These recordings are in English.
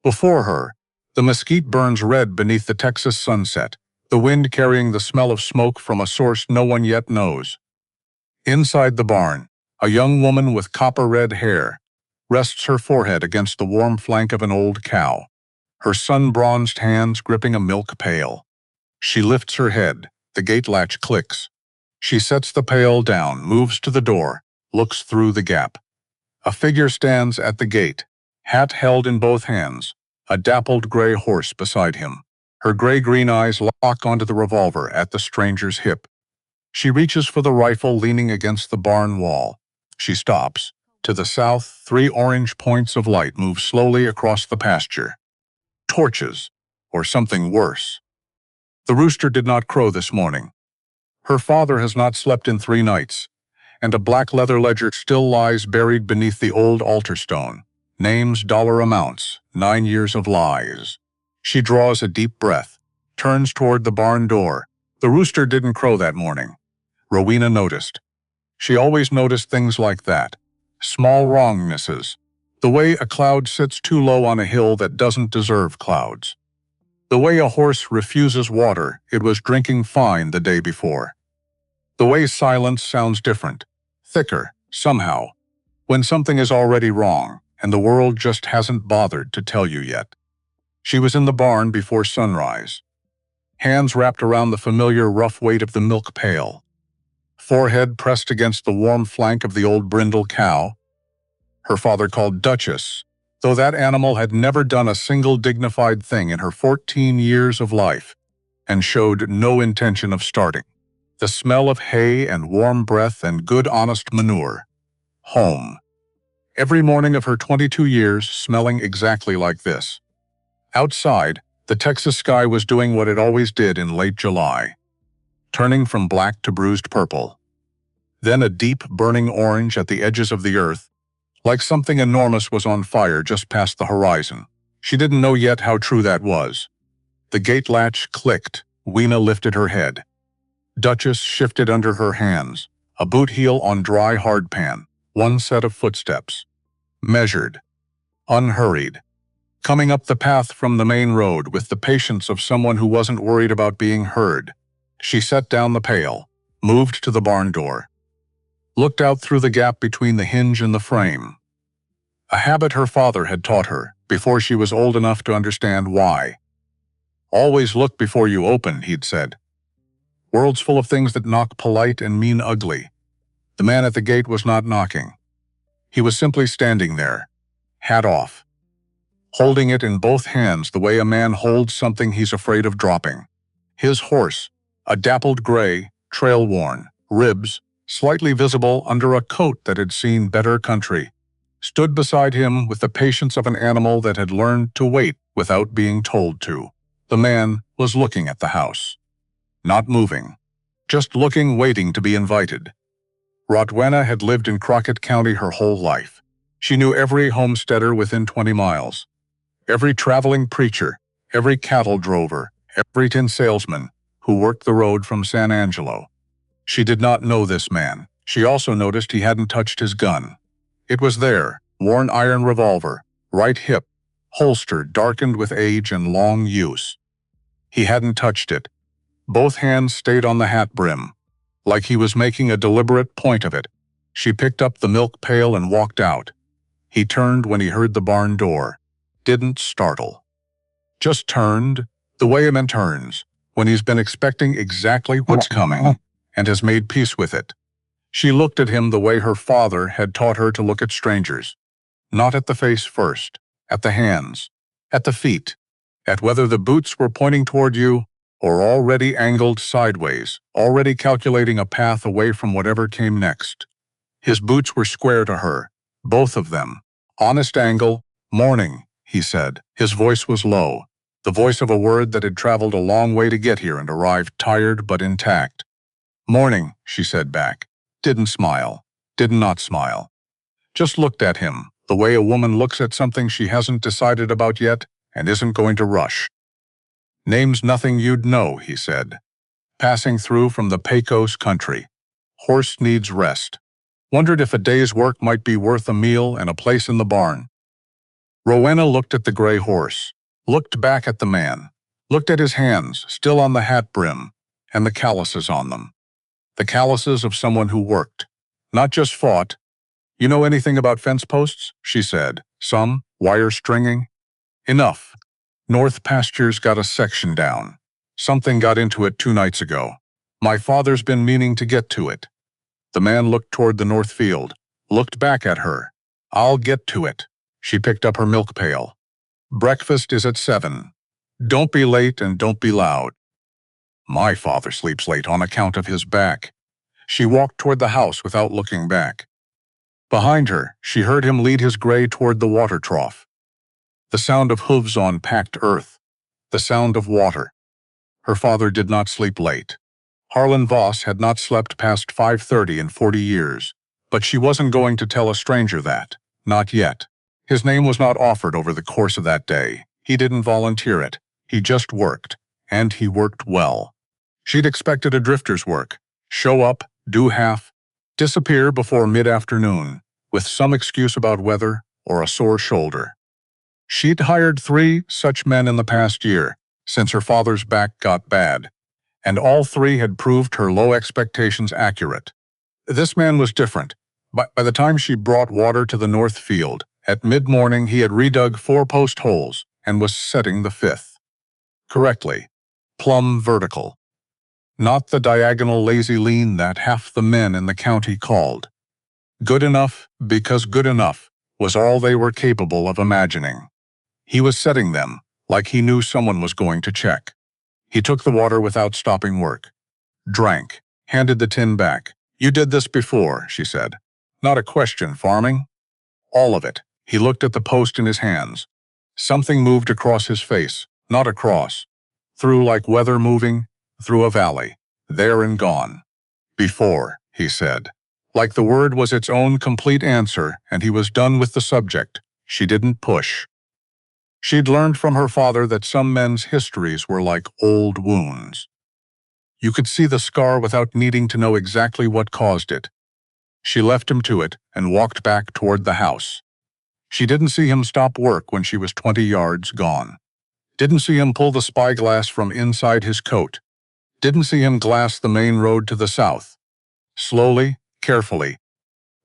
Before her, the mesquite burns red beneath the Texas sunset, the wind carrying the smell of smoke from a source no one yet knows. Inside the barn, a young woman with copper-red hair rests her forehead against the warm flank of an old cow, her sun-bronzed hands gripping a milk pail. She lifts her head, the gate latch clicks. She sets the pail down, moves to the door, looks through the gap. A figure stands at the gate, hat held in both hands, a dappled gray horse beside him. Her gray-green eyes lock onto the revolver at the stranger's hip. She reaches for the rifle leaning against the barn wall. She stops. To the south, 3 orange points of light move slowly across the pasture. Torches, or something worse. The rooster did not crow this morning. Her father has not slept in 3 nights, and a black leather ledger still lies buried beneath the old altar stone. Names, dollar amounts, 9 years of lies. She draws a deep breath, turns toward the barn door. The rooster didn't crow that morning. Rowena noticed. She always noticed things like that. Small wrongnesses. The way a cloud sits too low on a hill that doesn't deserve clouds. The way a horse refuses water it was drinking fine the day before. The way silence sounds different, thicker, somehow, when something is already wrong and the world just hasn't bothered to tell you yet. She was in the barn before sunrise. Hands wrapped around the familiar rough weight of the milk pail. Forehead pressed against the warm flank of the old brindle cow. Her father called Duchess, though that animal had never done a single dignified thing in her 14 years of life, and showed no intention of starting. The smell of hay and warm breath and good honest manure. Home. Every morning of her 22 years smelling exactly like this. Outside, the Texas sky was doing what it always did in late July, turning from black to bruised purple. Then a deep burning orange at the edges of the earth, like something enormous was on fire just past the horizon. She didn't know yet how true that was. The gate latch clicked. Weena lifted her head. Duchess shifted under her hands, a boot heel on dry hardpan, 1 set of footsteps. Measured. Unhurried. Coming up the path from the main road with the patience of someone who wasn't worried about being heard. She set down the pail, moved to the barn door. Looked out through the gap between the hinge and the frame. A habit her father had taught her before she was old enough to understand why. Always look before you open, he'd said. World's full of things that knock polite and mean ugly. The man at the gate was not knocking. He was simply standing there, hat off, holding it in both hands the way a man holds something he's afraid of dropping. His horse, a dappled gray, trail-worn, ribs, slightly visible under a coat that had seen better country, stood beside him with the patience of an animal that had learned to wait without being told to. The man was looking at the house. Not moving. Just looking, waiting to be invited. Rowena had lived in Crockett County her whole life. She knew every homesteader within 20 miles. Every traveling preacher, every cattle drover, every tin salesman who worked the road from San Angelo. She did not know this man. She also noticed he hadn't touched his gun. It was there, worn iron revolver, right hip, holster darkened with age and long use. He hadn't touched it. Both hands stayed on the hat brim, like he was making a deliberate point of it. She picked up the milk pail and walked out. He turned when he heard the barn door. Didn't startle. Just turned, the way a man turns, when he's been expecting exactly what's coming, and has made peace with it. She looked at him the way her father had taught her to look at strangers. Not at the face first, at the hands, at the feet, at whether the boots were pointing toward you or already angled sideways, already calculating a path away from whatever came next. His boots were square to her, both of them. Honest angle. Morning, he said. His voice was low, the voice of a word that had traveled a long way to get here and arrived tired but intact. Morning, she said back. Didn't smile. Did not smile. Just looked at him, the way a woman looks at something she hasn't decided about yet and isn't going to rush. Name's nothing you'd know, he said. Passing through from the Pecos country. Horse needs rest. Wondered if a day's work might be worth a meal and a place in the barn. Rowena looked at the gray horse, looked back at the man, looked at his hands, still on the hat brim, and the calluses on them. The calluses of someone who worked, not just fought. "You know anything about fence posts?" she said. "Some? Wire stringing?" "Enough. North Pastures got a section down. Something got into it 2 nights ago. My father's been meaning to get to it." The man looked toward the north field, looked back at her. "I'll get to it." She picked up her milk pail. "Breakfast is at 7. Don't be late and don't be loud." "My father sleeps late on account of his back." She walked toward the house without looking back. Behind her, she heard him lead his gray toward the water trough. The sound of hooves on packed earth. The sound of water. Her father did not sleep late. Harlan Voss had not slept past 5:30 in 40 years, but she wasn't going to tell a stranger that. Not yet. His name was not offered over the course of that day. He didn't volunteer it. He just worked, and he worked well. She'd expected a drifter's work. Show up, do half, disappear before mid-afternoon, with some excuse about weather or a sore shoulder. She'd hired 3 such men in the past year, since her father's back got bad, and all 3 had proved her low expectations accurate. This man was different. By the time she brought water to the north field, at mid-morning he had redug 4 post holes and was setting the 5th. Correctly. Plumb vertical. Not the diagonal lazy lean that half the men in the county called. Good enough, because good enough was all they were capable of imagining. He was setting them, like he knew someone was going to check. He took the water without stopping work. Drank, handed the tin back. "You did this before," she said. "Not a question, farming?" "All of it." He looked at the post in his hands. Something moved across his face, not across. Through like weather moving, through a valley. There and gone. "Before," he said. Like the word was its own complete answer, and he was done with the subject. She didn't push. She'd learned from her father that some men's histories were like old wounds. You could see the scar without needing to know exactly what caused it. She left him to it and walked back toward the house. She didn't see him stop work when she was 20 yards gone. Didn't see him pull the spyglass from inside his coat. Didn't see him glass the main road to the south. Slowly, carefully.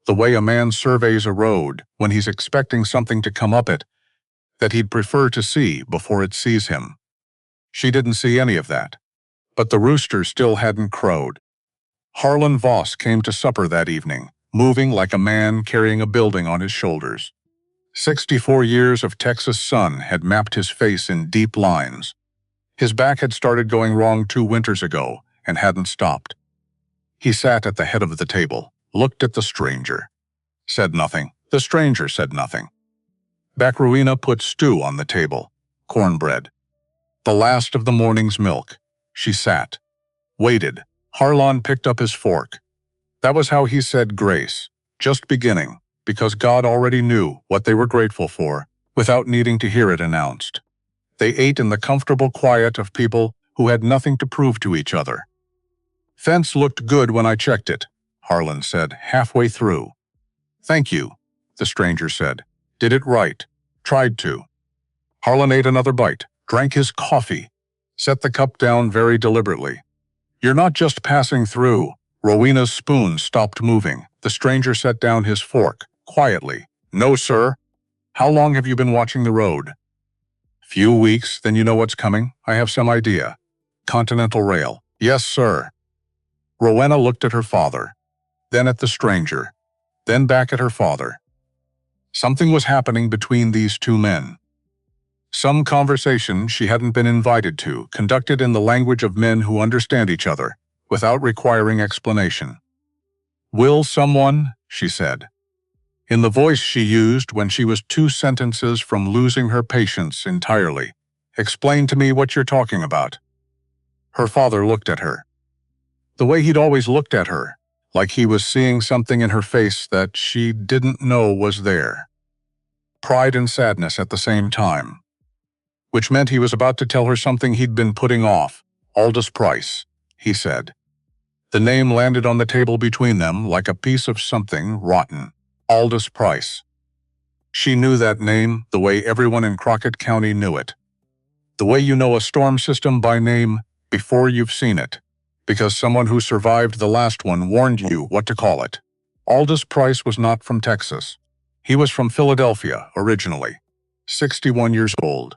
The way a man surveys a road when he's expecting something to come up it that he'd prefer to see before it sees him. She didn't see any of that. But the rooster still hadn't crowed. Harlan Voss came to supper that evening, moving like a man carrying a building on his shoulders. 64 years of Texas sun had mapped his face in deep lines. His back had started going wrong 2 winters ago and hadn't stopped. He sat at the head of the table, looked at the stranger. Said nothing. The stranger said nothing. Rowena put stew on the table, cornbread. The last of the morning's milk. She sat. Waited. Harlan picked up his fork. That was how he said grace. Just beginning, because God already knew what they were grateful for, without needing to hear it announced. They ate in the comfortable quiet of people who had nothing to prove to each other. "Fence looked good when I checked it," Harlan said, halfway through. "Thank you," the stranger said. "Did it right. Tried to." Harlan ate another bite, drank his coffee, set the cup down very deliberately. "You're not just passing through." Rowena's spoon stopped moving. The stranger set down his fork, quietly. "No, sir." "How long have you been watching the road?" "Few weeks, then you know what's coming?" "I have some idea." "Continental Rail." "Yes, sir." Rowena looked at her father, then at the stranger, then back at her father. Something was happening between these 2 men. Some conversation she hadn't been invited to, conducted in the language of men who understand each other, without requiring explanation. "Will someone," she said, in the voice she used when she was 2 sentences from losing her patience entirely, "explain to me what you're talking about." Her father looked at her. The way he'd always looked at her, like he was seeing something in her face that she didn't know was there. Pride and sadness at the same time. Which meant he was about to tell her something he'd been putting off. "Aldous Pryce," he said. The name landed on the table between them like a piece of something rotten. Aldous Pryce. She knew that name the way everyone in Crockett County knew it. The way you know a storm system by name before you've seen it, because someone who survived the last one warned you what to call it. Aldous Pryce was not from Texas. He was from Philadelphia originally, 61 years old,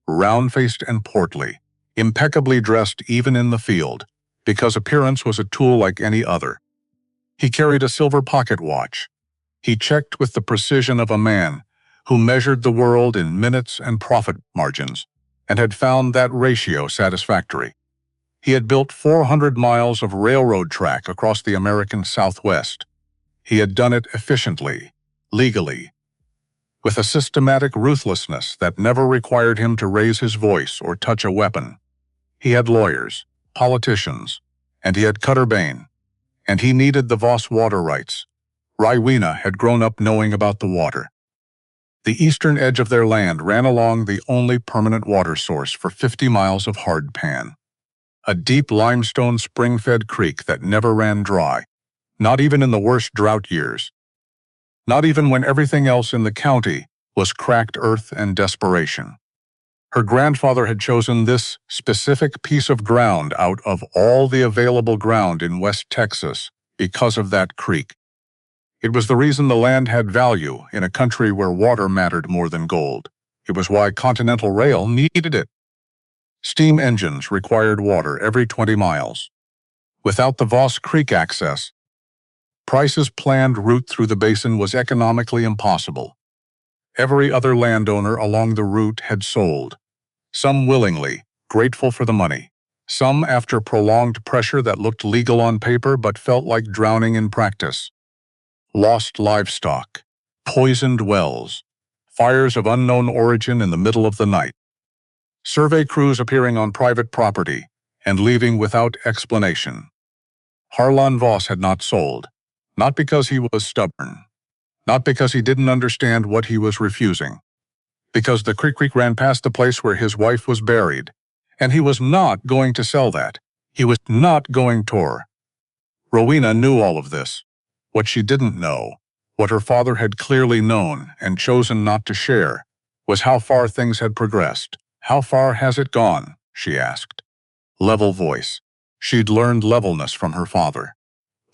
round-faced and portly, impeccably dressed even in the field, because appearance was a tool like any other. He carried a silver pocket watch. He checked with the precision of a man who measured the world in minutes and profit margins, and had found that ratio satisfactory. He had built 400 miles of railroad track across the American Southwest. He had done it efficiently, legally, with a systematic ruthlessness that never required him to raise his voice or touch a weapon. He had lawyers, politicians, and he had Cutter Bane, and he needed the Voss water rights. Rowena had grown up knowing about the water. The eastern edge of their land ran along the only permanent water source for 50 miles of hardpan. A deep limestone spring-fed creek that never ran dry, not even in the worst drought years. Not even when everything else in the county was cracked earth and desperation. Her grandfather had chosen this specific piece of ground out of all the available ground in West Texas because of that creek. It was the reason the land had value in a country where water mattered more than gold. It was why Continental Rail needed it. Steam engines required water every 20 miles. Without the Voss Creek access, Pryce's planned route through the basin was economically impossible. Every other landowner along the route had sold, some willingly, grateful for the money, some after prolonged pressure that looked legal on paper but felt like drowning in practice. Lost livestock, poisoned wells, fires of unknown origin in the middle of the night. Survey crews appearing on private property and leaving without explanation. Harlan Voss had not sold, not because he was stubborn, not because he didn't understand what he was refusing, because the creek ran past the place where his wife was buried, and he was not going to sell that. He was not going to. Rowena knew all of this. What she didn't know, what her father had clearly known and chosen not to share, was how far things had progressed. How far has it gone? She asked. Level voice. She'd learned levelness from her father.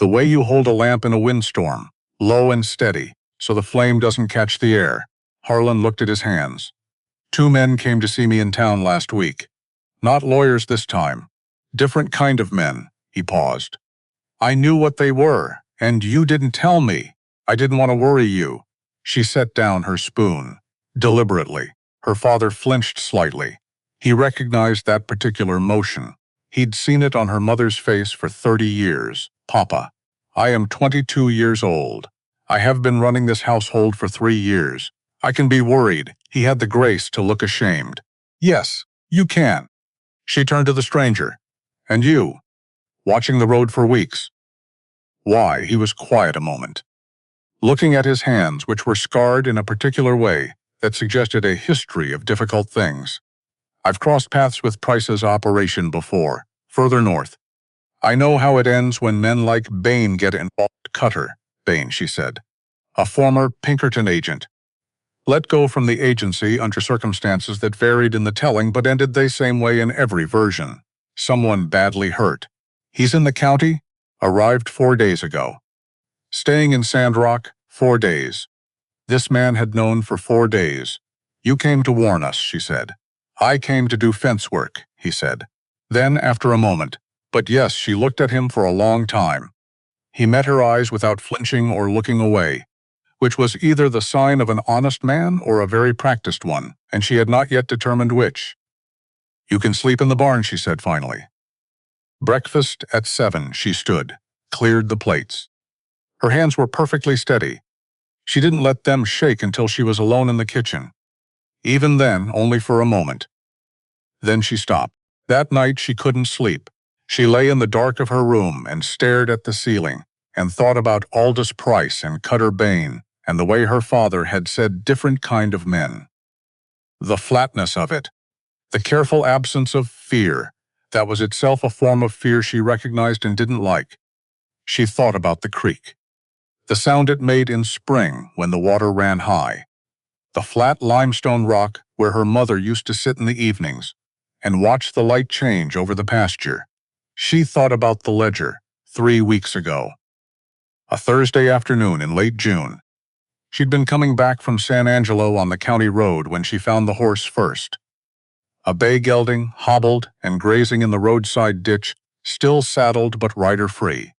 The way you hold a lamp in a windstorm, low and steady, so the flame doesn't catch the air. Harlan looked at his hands. 2 men came to see me in town last week. Not lawyers this time. Different kind of men. He paused. I knew what they were, and you didn't tell me. I didn't want to worry you. She set down her spoon, deliberately. Her father flinched slightly. He recognized that particular motion. He'd seen it on her mother's face for 30 years. Papa, I am 22 years old. I have been running this household for 3 years. I can be worried. He had the grace to look ashamed. Yes, you can. She turned to the stranger. And you? Watching the road for weeks. Why? He was quiet a moment, looking at his hands, which were scarred in a particular way that suggested a history of difficult things. I've crossed paths with Pryce's operation before, further north. I know how it ends when men like Bane get involved. Cutter, Bane, she said. A former Pinkerton agent. Let go from the agency under circumstances that varied in the telling but ended the same way in every version. Someone badly hurt. He's in the county? Arrived 4 days ago. Staying in Sandrock, 4 days. This man had known for 4 days. You came to warn us, she said. I came to do fence work, he said. Then, after a moment, but yes, she looked at him for a long time. He met her eyes without flinching or looking away, which was either the sign of an honest man or a very practiced one, and she had not yet determined which. You can sleep in the barn, she said finally. Breakfast at 7, she stood, cleared the plates. Her hands were perfectly steady. She didn't let them shake until she was alone in the kitchen. Even then, only for a moment. Then she stopped. That night she couldn't sleep. She lay in the dark of her room and stared at the ceiling and thought about Aldous Pryce and Cutter Bane and the way her father had said different kind of men. The flatness of it. The careful absence of fear. That was itself a form of fear she recognized and didn't like. She thought about the creek. The sound it made in spring when the water ran high. the flat limestone rock where her mother used to sit in the evenings and watch the light change over the pasture. She thought about the ledger 3 weeks ago. A Thursday afternoon in late June. She'd been coming back from San Angelo on the county road when she found the horse first. A bay gelding, hobbled and grazing in the roadside ditch, still saddled but rider-free.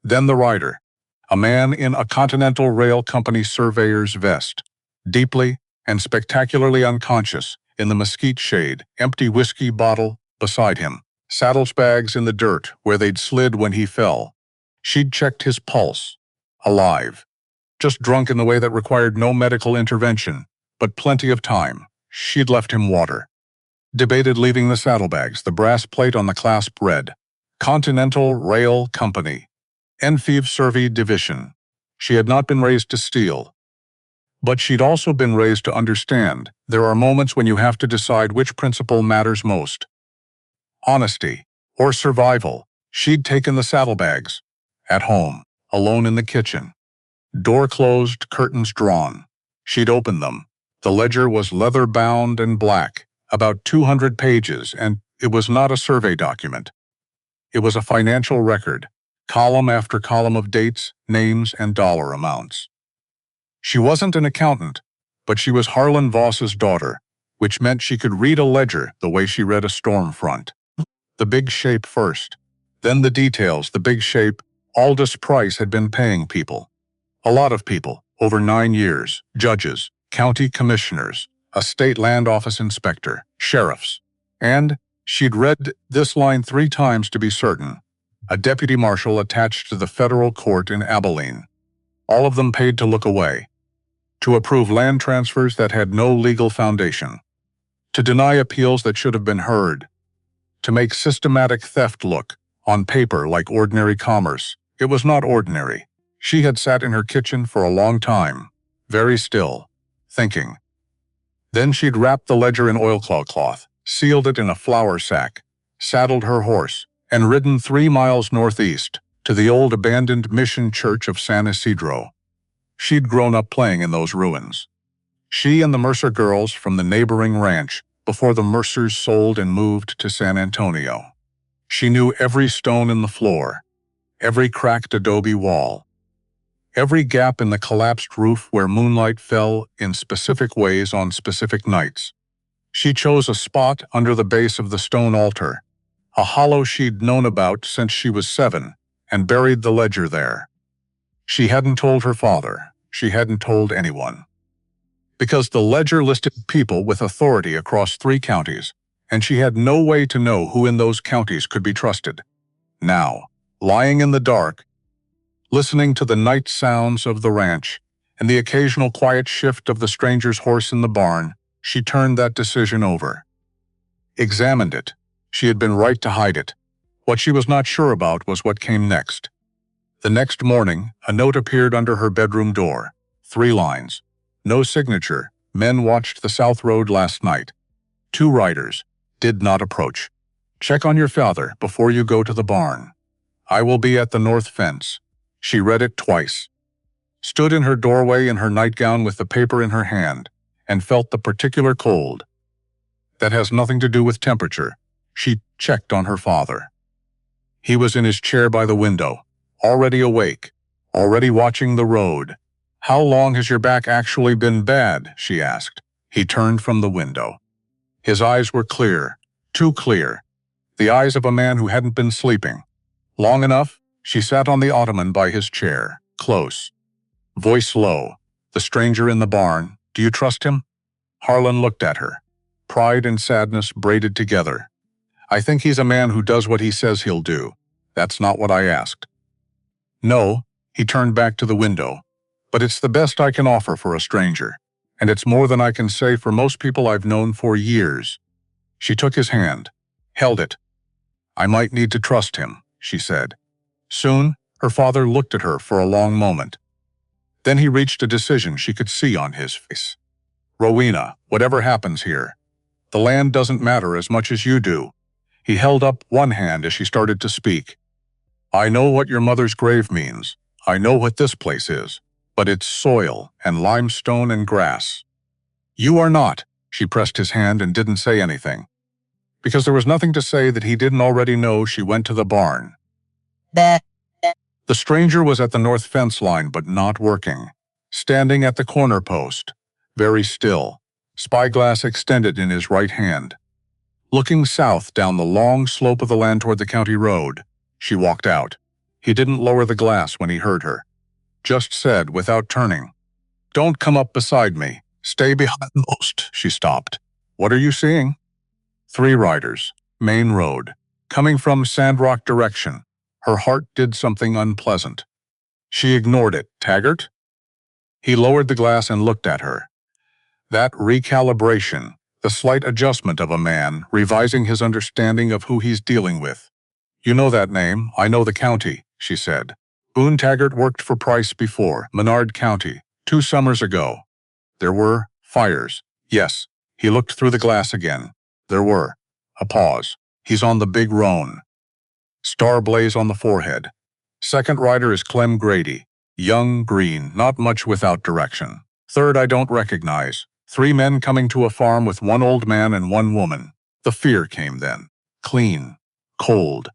Then the rider, a man in a Continental Rail Company surveyor's vest, deeply and spectacularly unconscious in the mesquite shade, empty whiskey bottle beside him, saddlebags in the dirt where they'd slid when he fell. She'd checked his pulse. Alive. Just drunk in the way that required no medical intervention, but plenty of time. She'd left him water. Debated leaving the saddlebags, the brass plate on the clasp read, Continental Rail Company, Enfield Survey Division. She had not been raised to steal. But she'd also been raised to understand there are moments when you have to decide which principle matters most. Honesty or survival. She'd taken the saddlebags. At home, alone in the kitchen. Door closed, curtains drawn. She'd opened them. The ledger was leather-bound and black, about 200 pages, and it was not a survey document. It was a financial record, column after column of dates, names, and dollar amounts. She wasn't an accountant, but she was Rowena Voss's daughter, which meant she could read a ledger the way she read a storm front. The big shape first, then the details. The big shape. Aldous Pryce had been paying people. A lot of people, over 9 years, judges, county commissioners, a state land office inspector, sheriffs. And she'd read this line 3 times to be certain. A deputy marshal attached to the federal court in Abilene. All of them paid to look away. To approve land transfers that had no legal foundation. To deny appeals that should have been heard. To make systematic theft look, on paper, like ordinary commerce. It was not ordinary. She had sat in her kitchen for a long time, very still, thinking. Then she'd wrapped the ledger in oilcloth, sealed it in a flour sack, saddled her horse, and ridden 3 miles northeast to the old abandoned mission church of San Isidro. She'd grown up playing in those ruins. She and the Mercer girls from the neighboring ranch before the Mercers sold and moved to San Antonio. She knew every stone in the floor, every cracked adobe wall, every gap in the collapsed roof where moonlight fell in specific ways on specific nights. She chose a spot under the base of the stone altar, a hollow she'd known about since she was 7, and buried the ledger there. She hadn't told her father. She hadn't told anyone. Because the ledger listed people with authority across 3 counties, and she had no way to know who in those counties could be trusted. Now, lying in the dark, listening to the night sounds of the ranch and the occasional quiet shift of the stranger's horse in the barn, she turned that decision over. Examined it. She had been right to hide it. What she was not sure about was what came next. The next morning, a note appeared under her bedroom door. 3 lines. No signature. Men watched the South Road last night. 2 riders. Did not approach. Check on your father before you go to the barn. I will be at the north fence. She read it twice. Stood in her doorway in her nightgown with the paper in her hand, and felt the particular cold. That has nothing to do with temperature. She checked on her father. He was in his chair by the window, already awake, already watching the road. How long has your back actually been bad? She asked. He turned from the window. His eyes were clear, too clear, the eyes of a man who hadn't been sleeping. Long enough, she sat on the ottoman by his chair, close. Voice low. The stranger in the barn, do you trust him? Harlan looked at her. Pride and sadness braided together. I think he's a man who does what he says he'll do. That's not what I asked. No, he turned back to the window. But it's the best I can offer for a stranger. And it's more than I can say for most people I've known for years. She took his hand, held it. I might need to trust him, she said. Soon, her father looked at her for a long moment. Then he reached a decision she could see on his face. Rowena, whatever happens here, the land doesn't matter as much as you do. He held up one hand as she started to speak. I know what your mother's grave means. I know what this place is. But it's soil and limestone and grass. You are not. She pressed his hand and didn't say anything. Because there was nothing to say that he didn't already know, she went to the barn. Bah. The stranger was at the north fence line but not working, standing at the corner post, very still, spyglass extended in his right hand. Looking south down the long slope of the land toward the county road, she walked out. He didn't lower the glass when he heard her. Just said, without turning, "Don't come up beside me. Stay behind the post." She stopped. "What are you seeing?" 3 riders, main road, coming from Sandrock direction. Her heart did something unpleasant. She ignored it. "Taggart?" He lowered the glass and looked at her. That recalibration, the slight adjustment of a man revising his understanding of who he's dealing with. "You know that name. I know the county," she said. "Boone Taggart worked for Pryce before, Menard County, 2 summers ago. There were fires." "Yes." He looked through the glass again. "There were." A pause. "He's on the big roan. Star blaze on the forehead. Second rider is Clem Grady. Young, green, not much without direction. Third I don't recognize. 3 men coming to a farm with 1 old man and 1 woman. The fear came then. Clean. Cold.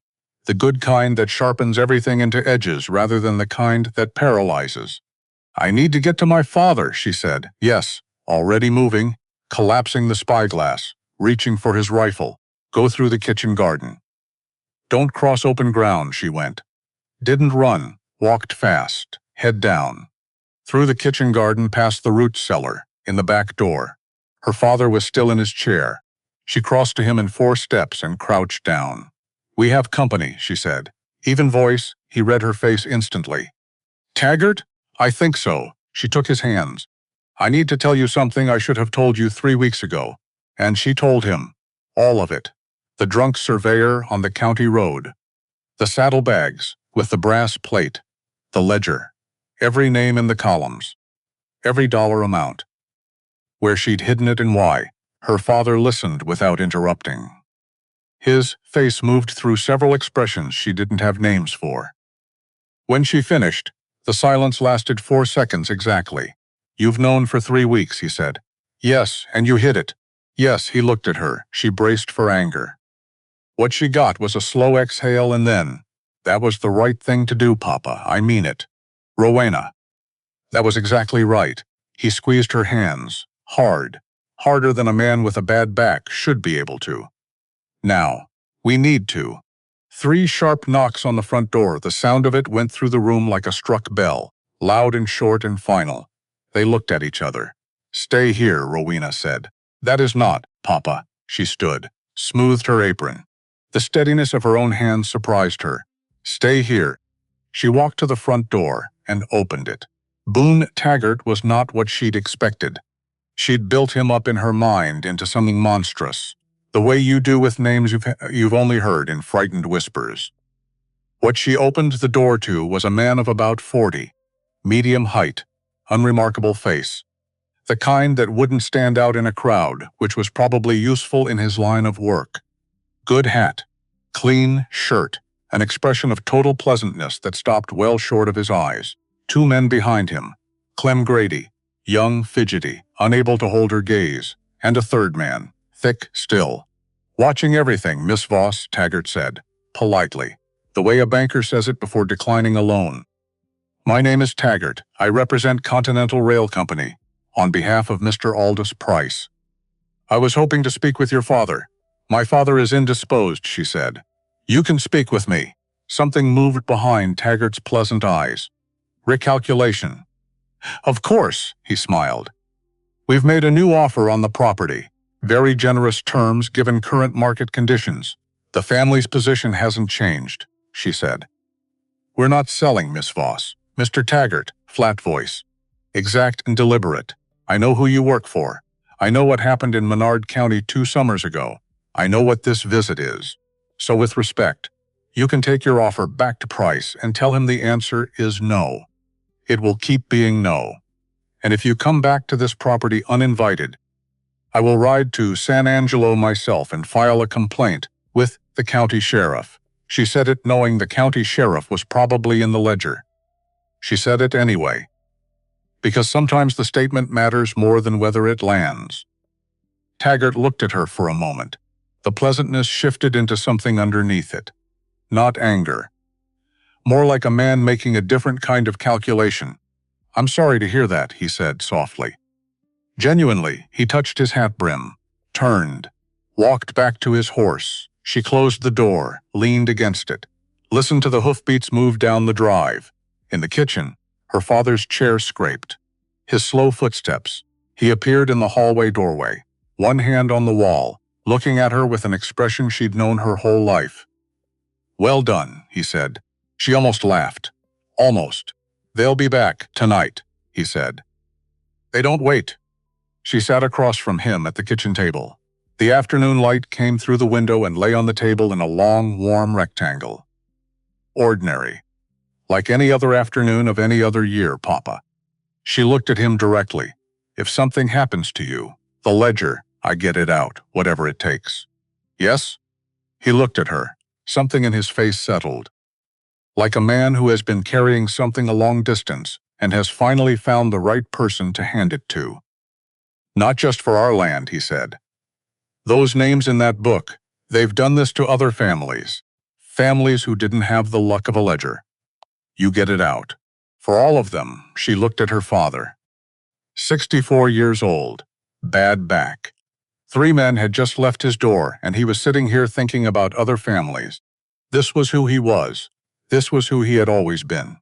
The good kind that sharpens everything into edges rather than the kind that paralyzes. "I need to get to my father," she said. "Yes." Already moving, collapsing the spyglass, reaching for his rifle. "Go through the kitchen garden." "Don't cross open ground," she went. Didn't run, walked fast, head down. Through the kitchen garden past the root cellar, in the back door. Her father was still in his chair. She crossed to him in 4 steps and crouched down. "We have company," she said. Even voice, he read her face instantly. "Taggart? I think so." She took his hands. "I need to tell you something I should have told you 3 weeks ago." And she told him. All of it. The drunk surveyor on the county road. The saddlebags with the brass plate. The ledger. Every name in the columns. Every dollar amount. Where she'd hidden it and why. Her father listened without interrupting. His face moved through several expressions she didn't have names for. When she finished, the silence lasted 4 seconds exactly. "You've known for 3 weeks," he said. "Yes, and you hid it." "Yes," he looked at her. She braced for anger. What she got was a slow exhale and then, "That was the right thing to do, Papa. I mean it. Rowena." That was exactly right. He squeezed her hands, hard, harder than a man with a bad back should be able to. "Now, we need to." 3 sharp knocks on the front door. The sound of it went through the room like a struck bell, loud and short and final. They looked at each other. "Stay here," Rowena said. "That is not, Papa." She stood, smoothed her apron. The steadiness of her own hands surprised her. "Stay here." She walked to the front door and opened it. Boone Taggart was not what she'd expected. She'd built him up in her mind into something monstrous, the way you do with names you've only heard in frightened whispers. What she opened the door to was a man of about 40, medium height, unremarkable face. The kind that wouldn't stand out in a crowd, which was probably useful in his line of work. Good hat, clean shirt, an expression of total pleasantness that stopped well short of his eyes. 2 men behind him, Clem Grady, young, fidgety, unable to hold her gaze, and a 3rd man, thick, still. "Watching everything, Miss Voss," Taggart said, politely, the way a banker says it before declining a loan. "My name is Taggart. I represent Continental Rail Company, on behalf of Mr. Aldous Pryce. I was hoping to speak with your father." "My father is indisposed," she said. "You can speak with me." Something moved behind Taggart's pleasant eyes. Recalculation. "Of course," he smiled. "We've made a new offer on the property. Very generous terms given current market conditions. The family's position hasn't changed," she said. "We're not selling, Miss Voss." "Mr. Taggart," flat voice. "Exact and deliberate. I know who you work for. I know what happened in Menard County 2 summers ago. I know what this visit is. So with respect, you can take your offer back to Pryce and tell him the answer is no. It will keep being no. And if you come back to this property uninvited, I will ride to San Angelo myself and file a complaint with the county sheriff." She said it knowing the county sheriff was probably in the ledger. She said it anyway. Because sometimes the statement matters more than whether it lands. Taggart looked at her for a moment. The pleasantness shifted into something underneath it. Not anger. More like a man making a different kind of calculation. "I'm sorry to hear that," he said softly. Genuinely, he touched his hat brim, turned, walked back to his horse. She closed the door, leaned against it, listened to the hoofbeats move down the drive. In the kitchen, her father's chair scraped. His slow footsteps. He appeared in the hallway doorway, one hand on the wall, looking at her with an expression she'd known her whole life. "Well done," he said. She almost laughed. Almost. "They'll be back tonight," he said. "They don't wait." She sat across from him at the kitchen table. The afternoon light came through the window and lay on the table in a long, warm rectangle. Ordinary. Like any other afternoon of any other year, Papa. She looked at him directly. "If something happens to you, the ledger, I get it out, whatever it takes." "Yes?" He looked at her. Something in his face settled. Like a man who has been carrying something a long distance and has finally found the right person to hand it to. "Not just for our land," he said. "Those names in that book, they've done this to other families. Families who didn't have the luck of a ledger. You get it out. For all of them." She looked at her father. 64 years old. Bad back. 3 men had just left his door, and he was sitting here thinking about other families. This was who he was. This was who he had always been.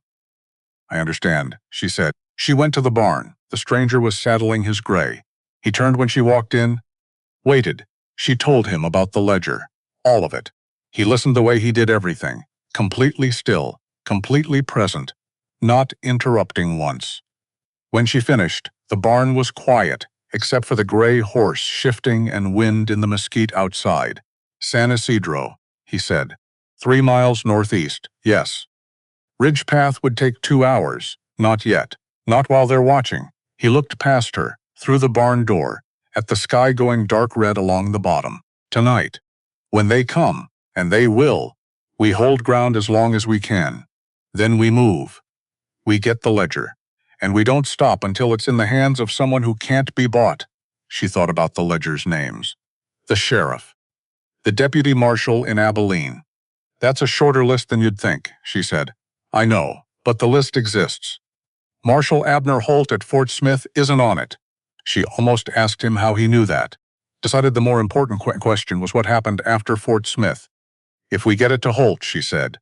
"I understand," she said. She went to the barn. The stranger was saddling his gray. He turned when she walked in. Waited. She told him about the ledger. All of it. He listened the way he did everything. Completely still. Completely present. Not interrupting once. When she finished, the barn was quiet, except for the gray horse shifting and wind in the mesquite outside. "San Isidro," he said. 3 miles northeast, yes. Ridge path would take 2 hours. Not yet. Not while they're watching. He looked past her, through the barn door, at the sky going dark red along the bottom. "Tonight. When they come, and they will, we hold ground as long as we can. Then we move. We get the ledger. And we don't stop until it's in the hands of someone who can't be bought." She thought about the ledger's names. The sheriff. The deputy marshal in Abilene. "That's a shorter list than you'd think," she said. "I know, but the list exists. Marshal Abner Holt at Fort Smith isn't on it." She almost asked him how he knew that. Decided the more important question was what happened after Fort Smith. "If we get it to Holt," she said,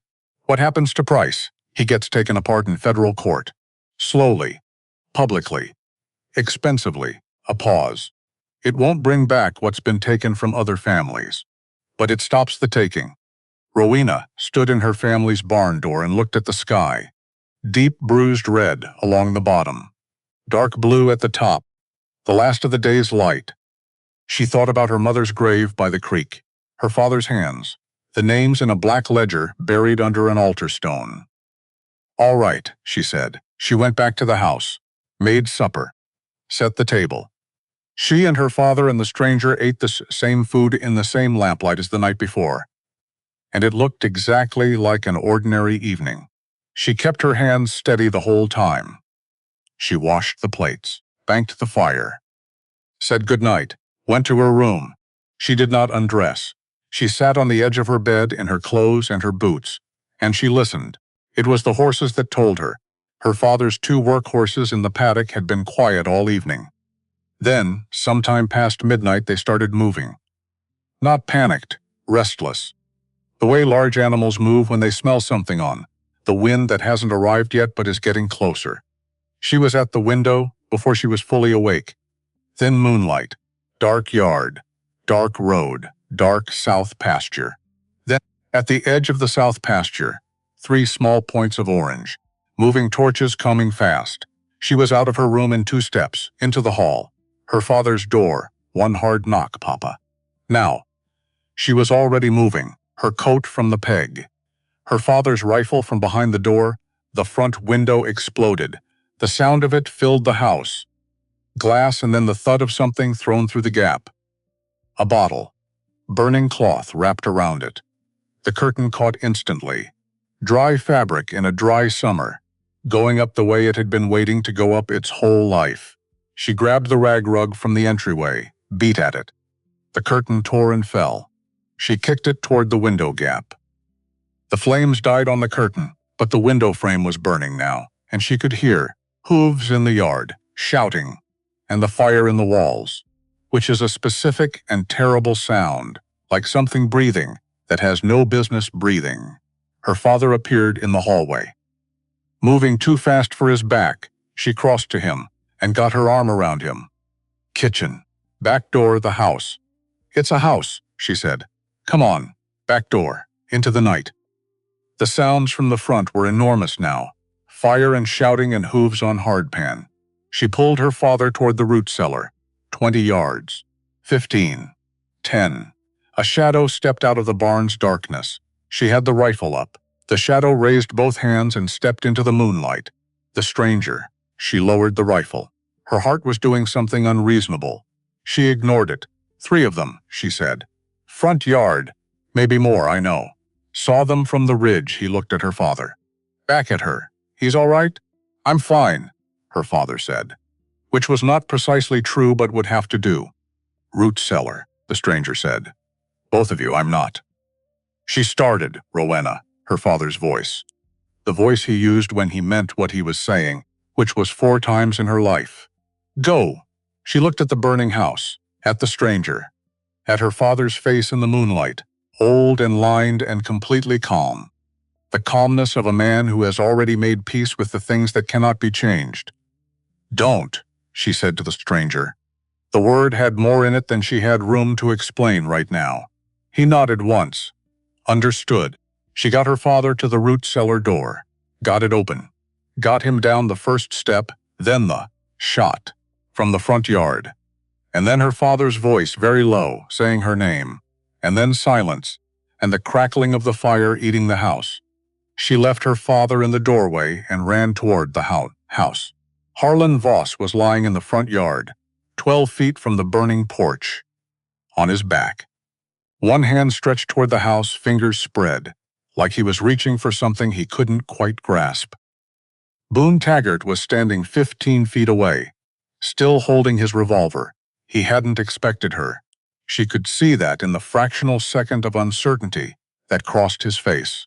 "what happens to Pryce? He gets taken apart in federal court. Slowly. Publicly. Expensively." A pause. "It won't bring back what's been taken from other families. But it stops the taking." Rowena stood in her family's barn door and looked at the sky. Deep bruised red along the bottom. Dark blue at the top. The last of the day's light. She thought about her mother's grave by the creek. Her father's hands. The names in a black ledger buried under an altar stone. "All right," she said. She went back to the house. Made supper. Set the table. She and her father and the stranger ate the same food in the same lamplight as the night before. And it looked exactly like an ordinary evening. She kept her hands steady the whole time. She washed the plates, banked the fire, said goodnight, went to her room. She did not undress. She sat on the edge of her bed in her clothes and her boots, and she listened. It was the horses that told her. Her father's 2 work horses in the paddock had been quiet all evening. Then, sometime past midnight, they started moving. Not panicked, restless. The way large animals move when they smell something on, the wind that hasn't arrived yet but is getting closer. She was at the window before she was fully awake. Thin moonlight, dark yard, dark road, dark south pasture. Then, at the edge of the south pasture, 3 small points of orange, moving torches coming fast. She was out of her room in 2 steps, into the hall. Her father's door, 1 hard knock, Papa. Now. She was already moving, her coat from the peg. Her father's rifle from behind the door, the front window exploded. The sound of it filled the house. Glass and then the thud of something thrown through the gap. A bottle. Burning cloth wrapped around it. The curtain caught instantly. Dry fabric in a dry summer. going up the way it had been waiting to go up its whole life. She grabbed the rag rug from the entryway, beat at it. The curtain tore and fell. She kicked it toward the window gap. The flames died on the curtain, but the window frame was burning now, and she could hear hooves in the yard, shouting, and the fire in the walls, which is a specific and terrible sound, like something breathing that has no business breathing. Her father appeared in the hallway. Moving too fast for his back, she crossed to him and got her arm around him. Kitchen. Back door, the house. It's a house, she said. Come on, back door, into the night. The sounds from the front were enormous now, fire and shouting and hooves on hardpan. She pulled her father toward the root cellar. 20 yards. 15. 10. A shadow stepped out of the barn's darkness. She had the rifle up. The shadow raised both hands and stepped into the moonlight. The stranger. She lowered the rifle. Her heart was doing something unreasonable. She ignored it. 3 of them, she said. Front yard. Maybe more, I know. Saw them from the ridge, he looked at her father. Back at her. He's all right? I'm fine, her father said. Which was not precisely true but would have to do. Root cellar, the stranger said. Both of you, I'm not. She started, Rowena, her father's voice. The voice he used when he meant what he was saying, which was 4 times in her life. Go. She looked at the burning house, at the stranger, at her father's face in the moonlight, old and lined and completely calm. The calmness of a man who has already made peace with the things that cannot be changed. Don't, she said to the stranger. The word had more in it than she had room to explain right now. He nodded once. Understood. She got her father to the root cellar door, got it open, got him down the first step, then the shot from the front yard. And then her father's voice very low, saying her name, and then silence, and the crackling of the fire eating the house. She left her father in the doorway and ran toward the house. Harlan Voss was lying in the front yard, 12 feet from the burning porch, on his back. One hand stretched toward the house, fingers spread, like he was reaching for something he couldn't quite grasp. Boone Taggart was standing 15 feet away, still holding his revolver. He hadn't expected her. She could see that in the fractional second of uncertainty that crossed his face.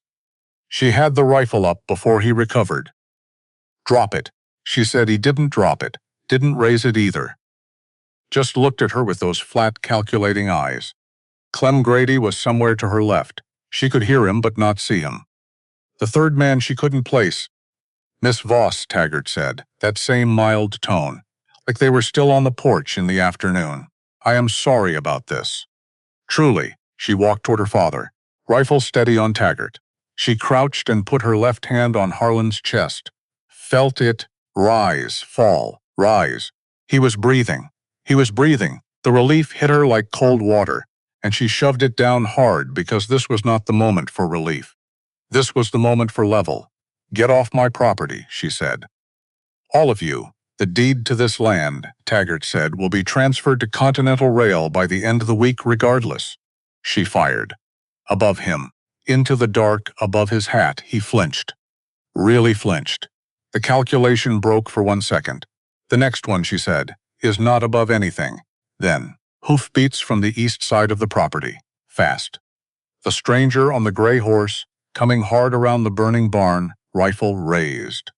She had the rifle up before he recovered. Drop it, she said. He didn't drop it, didn't raise it either. Just looked at her with those flat, calculating eyes. Clem Grady was somewhere to her left. She could hear him but not see him. The third man she couldn't place. Miss Voss, Taggart said, that same mild tone, like they were still on the porch in the afternoon. I am sorry about this. Truly, she walked toward her father, rifle steady on Taggart. She crouched and put her left hand on Harlan's chest. Felt it rise, fall, rise. He was breathing. He was breathing. The relief hit her like cold water, and she shoved it down hard because this was not the moment for relief. This was the moment for level. Get off my property, she said. All of you. The deed to this land, Taggart said, will be transferred to Continental Rail by the end of the week regardless. She fired. Above him, into the dark above his hat, he flinched. Really flinched. The calculation broke for 1 second. The next one, she said, is not above anything. Then, hoofbeats from the east side of the property. Fast. The stranger on the gray horse, coming hard around the burning barn, rifle raised.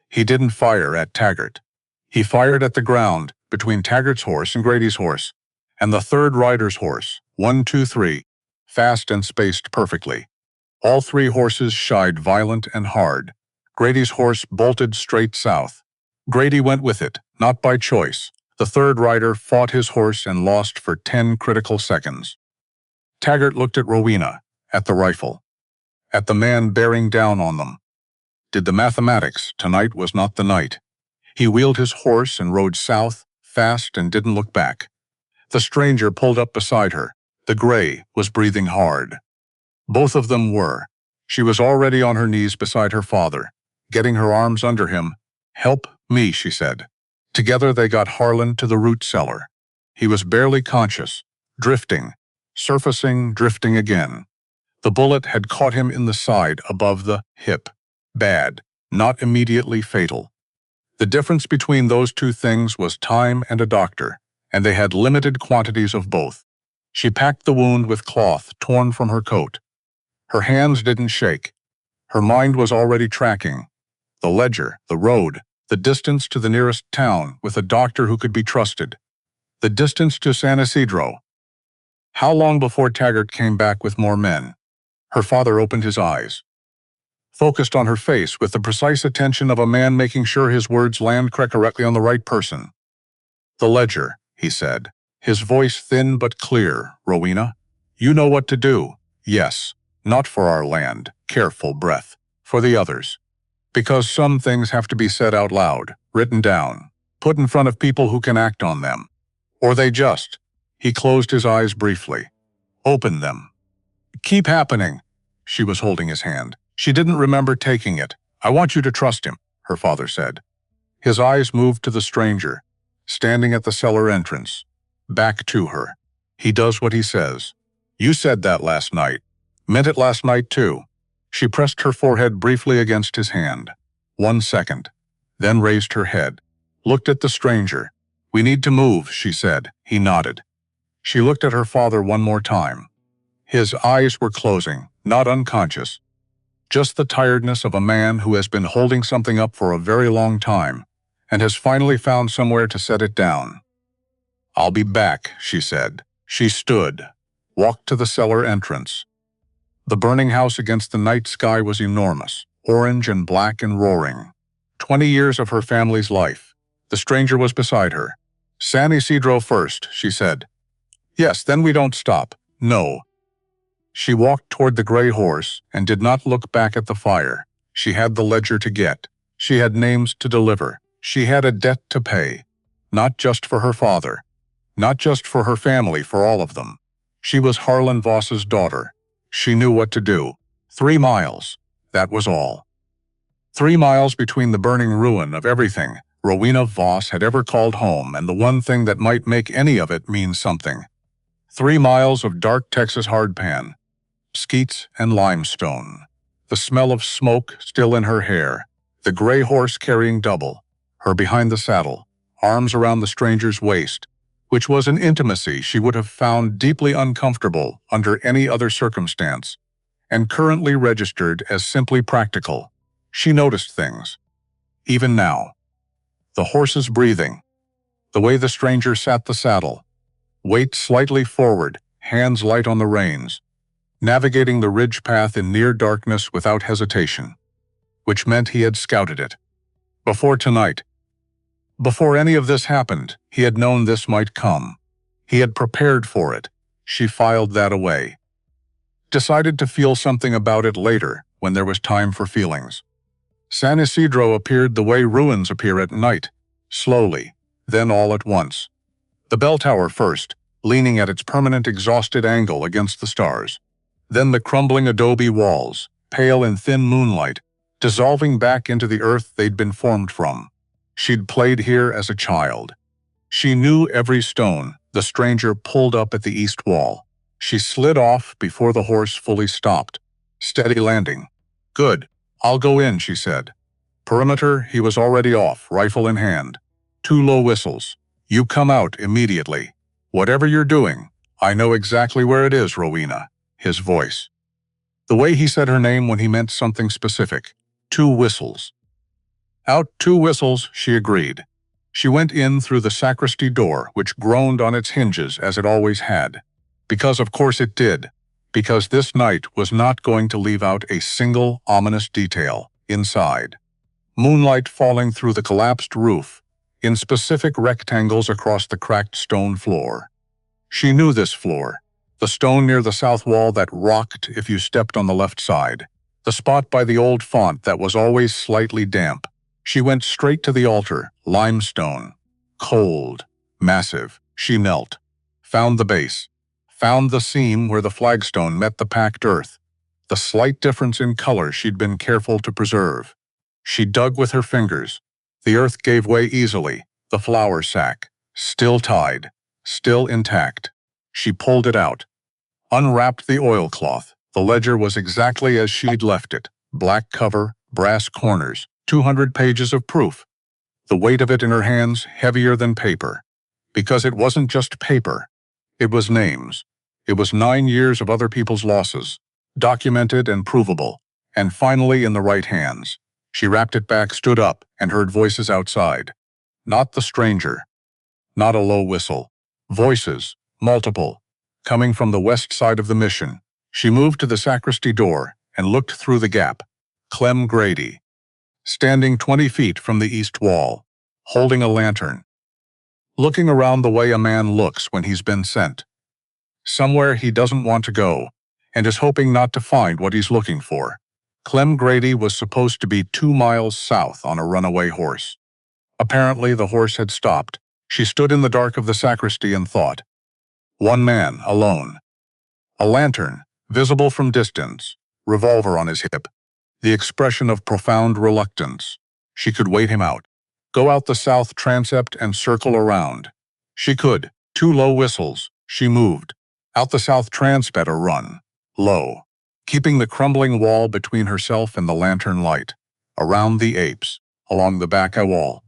He didn't fire at Taggart. He fired at the ground, between Taggart's horse and Grady's horse, and the third rider's horse, 1, 2, 3, fast and spaced perfectly. All 3 horses shied violent and hard. Grady's horse bolted straight south. Grady went with it, not by choice. The third rider fought his horse and lost for 10 critical seconds. Taggart looked at Rowena, at the rifle, at the man bearing down on them. Did the mathematics, tonight was not the night. He wheeled his horse and rode south, fast, and didn't look back. The stranger pulled up beside her. The gray was breathing hard. Both of them were. She was already on her knees beside her father, getting her arms under him. Help me, she said. Together they got Harlan to the root cellar. He was barely conscious, drifting, surfacing, drifting again. The bullet had caught him in the side above the hip. Bad, not immediately fatal. The difference between those two things was time and a doctor, and they had limited quantities of both. She packed the wound with cloth torn from her coat. Her hands didn't shake. Her mind was already tracking the ledger, the road, the distance to the nearest town with a doctor who could be trusted, the distance to San Isidro. How long before Taggart came back with more men? Her father opened his eyes, focused on her face with the precise attention of a man making sure his words land correctly on the right person. "The ledger," he said, his voice thin but clear. "Rowena, you know what to do. Yes, not for our land, careful breath, for the others. Because some things have to be said out loud, written down, put in front of people who can act on them. Or they just—" He closed his eyes briefly. "Open them. Keep happening." She was holding his hand. She didn't remember taking it. "I want you to trust him," her father said. His eyes moved to the stranger, standing at the cellar entrance. Back to her. "He does what he says. You said that last night. Meant it last night, too." She pressed her forehead briefly against his hand. 1 second. Then raised her head. Looked at the stranger. "We need to move," she said. He nodded. She looked at her father one more time. His eyes were closing, not unconscious. Just the tiredness of a man who has been holding something up for a very long time and has finally found somewhere to set it down. "I'll be back," she said. She stood, walked to the cellar entrance. The burning house against the night sky was enormous, orange and black and roaring. 20 years of her family's life. The stranger was beside her. "San Isidro first," she said. "Yes, then we don't stop. No." She walked toward the gray horse and did not look back at the fire. She had the ledger to get. She had names to deliver. She had a debt to pay. Not just for her father. Not just for her family, for all of them. She was Harlan Voss's daughter. She knew what to do. 3 miles. That was all. 3 miles between the burning ruin of everything Rowena Voss had ever called home and the one thing that might make any of it mean something. 3 miles of dark Texas hardpan, skeets and limestone. The smell of smoke still in her hair. The gray horse carrying double. Her behind the saddle, arms around the stranger's waist, which was an intimacy she would have found deeply uncomfortable under any other circumstance, and currently registered as simply practical. She noticed things. Even now. The horse's breathing. The way the stranger sat the saddle. Weight slightly forward, hands light on the reins. Navigating the ridge path in near darkness without hesitation. Which meant he had scouted it. Before tonight. Before any of this happened, he had known this might come. He had prepared for it. She filed that away. Decided to feel something about it later, when there was time for feelings. San Isidro appeared the way ruins appear at night, slowly, then all at once. The bell tower first, leaning at its permanent exhausted angle against the stars. Then the crumbling adobe walls, pale in thin moonlight, dissolving back into the earth they'd been formed from. She'd played here as a child. She knew every stone. The stranger pulled up at the east wall. She slid off before the horse fully stopped. Steady landing. "Good. I'll go in," she said. Perimeter, he was already off, rifle in hand. 2 low whistles. "You come out immediately. Whatever you're doing, I know exactly where it is, Rowena." His voice. The way he said her name when he meant something specific. 2 whistles. "Out 2 whistles," she agreed. She went in through the sacristy door, which groaned on its hinges as it always had. Because of course it did. Because this night was not going to leave out a single ominous detail inside. Moonlight falling through the collapsed roof, in specific rectangles across the cracked stone floor. She knew this floor. The stone near the south wall that rocked if you stepped on the left side. The spot by the old font that was always slightly damp. She went straight to the altar, limestone. Cold, massive. She knelt. Found the base. Found the seam where the flagstone met the packed earth. The slight difference in color she'd been careful to preserve. She dug with her fingers. The earth gave way easily. The flour sack, still tied, still intact. She pulled it out. Unwrapped the oilcloth. The ledger was exactly as she'd left it. Black cover, brass corners. 200 pages of proof, the weight of it in her hands heavier than paper. Because it wasn't just paper. It was names. It was 9 years of other people's losses, documented and provable, and finally in the right hands. She wrapped it back, stood up, and heard voices outside. Not the stranger. Not a low whistle. Voices, multiple, coming from the west side of the mission. She moved to the sacristy door and looked through the gap. Clem Grady, standing 20 feet from the east wall, holding a lantern. Looking around the way a man looks when he's been sent. Somewhere he doesn't want to go, and is hoping not to find what he's looking for. Clem Grady was supposed to be 2 miles south on a runaway horse. Apparently the horse had stopped. She stood in the dark of the sacristy and thought. One man, alone. A lantern, visible from distance, revolver on his hip. The expression of profound reluctance. She could wait him out. Go out the south transept and circle around. She could. 2 low whistles. She moved. Out the south transept at a run. Low. Keeping the crumbling wall between herself and the lantern light. Around the apes. Along the back wall.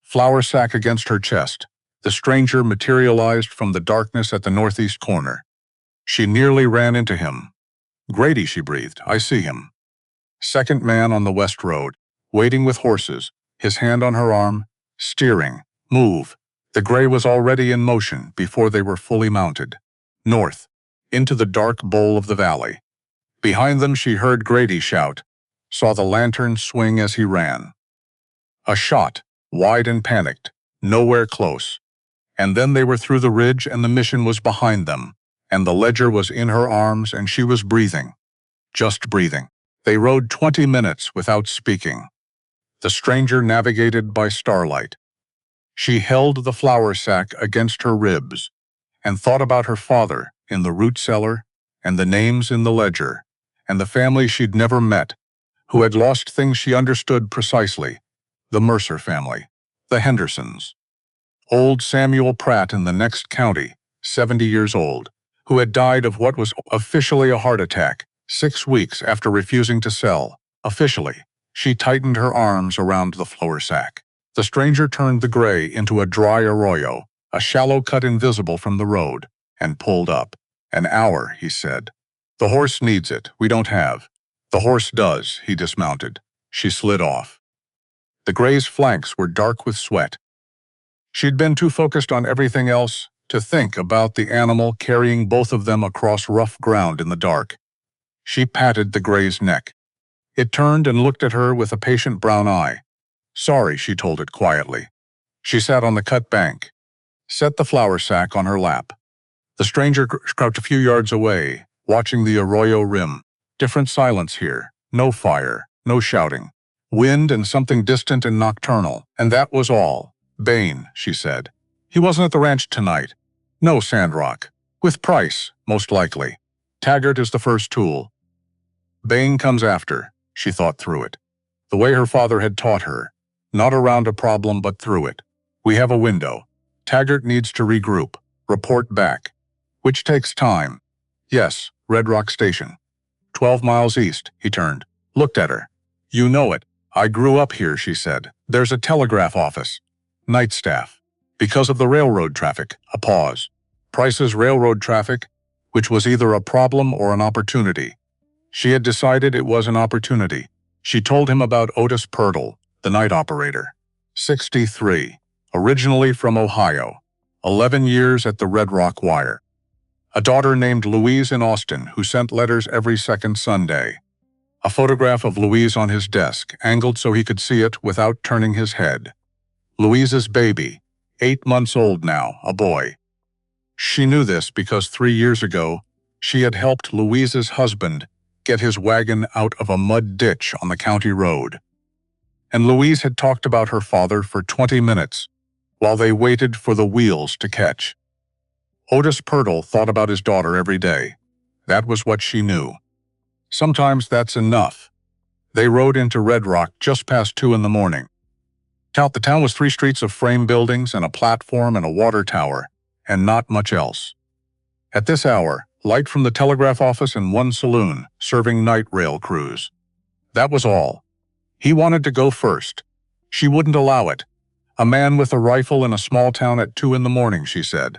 Flour sack against her chest. The stranger materialized from the darkness at the northeast corner. She nearly ran into him. Grady, she breathed. I see him. Second man on the west road, waiting with horses, his hand on her arm, steering. Move. The gray was already in motion before they were fully mounted. North, into the dark bowl of the valley. Behind them she heard Grady shout, saw the lantern swing as he ran. A shot, wide and panicked, nowhere close. And then they were through the ridge and the mission was behind them, and the ledger was in her arms and she was breathing. Just breathing. They rode 20 minutes without speaking. The stranger navigated by starlight. She held the flour sack against her ribs and thought about her father in the root cellar and the names in the ledger and the family she'd never met, who had lost things she understood precisely. The Mercer family, the Hendersons. Old Samuel Pratt in the next county, 70 years old, who had died of what was officially a heart attack, 6 weeks after refusing to sell. Officially, she tightened her arms around the flour sack. The stranger turned the gray into a dry arroyo, a shallow cut invisible from the road, and pulled up. An hour, he said. The horse needs it, we don't have. The horse does, he dismounted. She slid off. The gray's flanks were dark with sweat. She'd been too focused on everything else to think about the animal carrying both of them across rough ground in the dark. She patted the gray's neck. It turned and looked at her with a patient brown eye. Sorry, she told it quietly. She sat on the cut bank, set the flour sack on her lap. The stranger crouched a few yards away, watching the arroyo rim. Different silence here. No fire, no shouting. Wind and something distant and nocturnal, and that was all. Bain, she said. He wasn't at the ranch tonight. No, Sandrock. With Pryce, most likely. Taggart is the first tool. Bain comes after, she thought through it. The way her father had taught her. Not around a problem, but through it. We have a window. Taggart needs to regroup, report back. Which takes time. Yes, Red Rock Station. 12 miles east, he turned. Looked at her. You know it. I grew up here, she said. There's a telegraph office. Night staff. Because of the railroad traffic. A pause. Pryce's railroad traffic, which was either a problem or an opportunity. She had decided it was an opportunity. She told him about Otis Purtle, the night operator. 63. Originally from Ohio. 11 years at the Red Rock Wire. A daughter named Louise in Austin who sent letters every second Sunday. A photograph of Louise on his desk, angled so he could see it without turning his head. Louise's baby, 8 months old now, a boy. She knew this because 3 years ago, she had helped Louise's husband get his wagon out of a mud ditch on the county road. And Louise had talked about her father for 20 minutes, while they waited for the wheels to catch. Otis Purtle thought about his daughter every day. That was what she knew. Sometimes that's enough. They rode into Red Rock just past 2 in the morning. The town was 3 streets of frame buildings and a platform and a water tower, and not much else. At this hour, light from the telegraph office and 1 saloon, serving night rail crews. That was all. He wanted to go first. She wouldn't allow it. A man with a rifle in a small town at 2 in the morning, she said.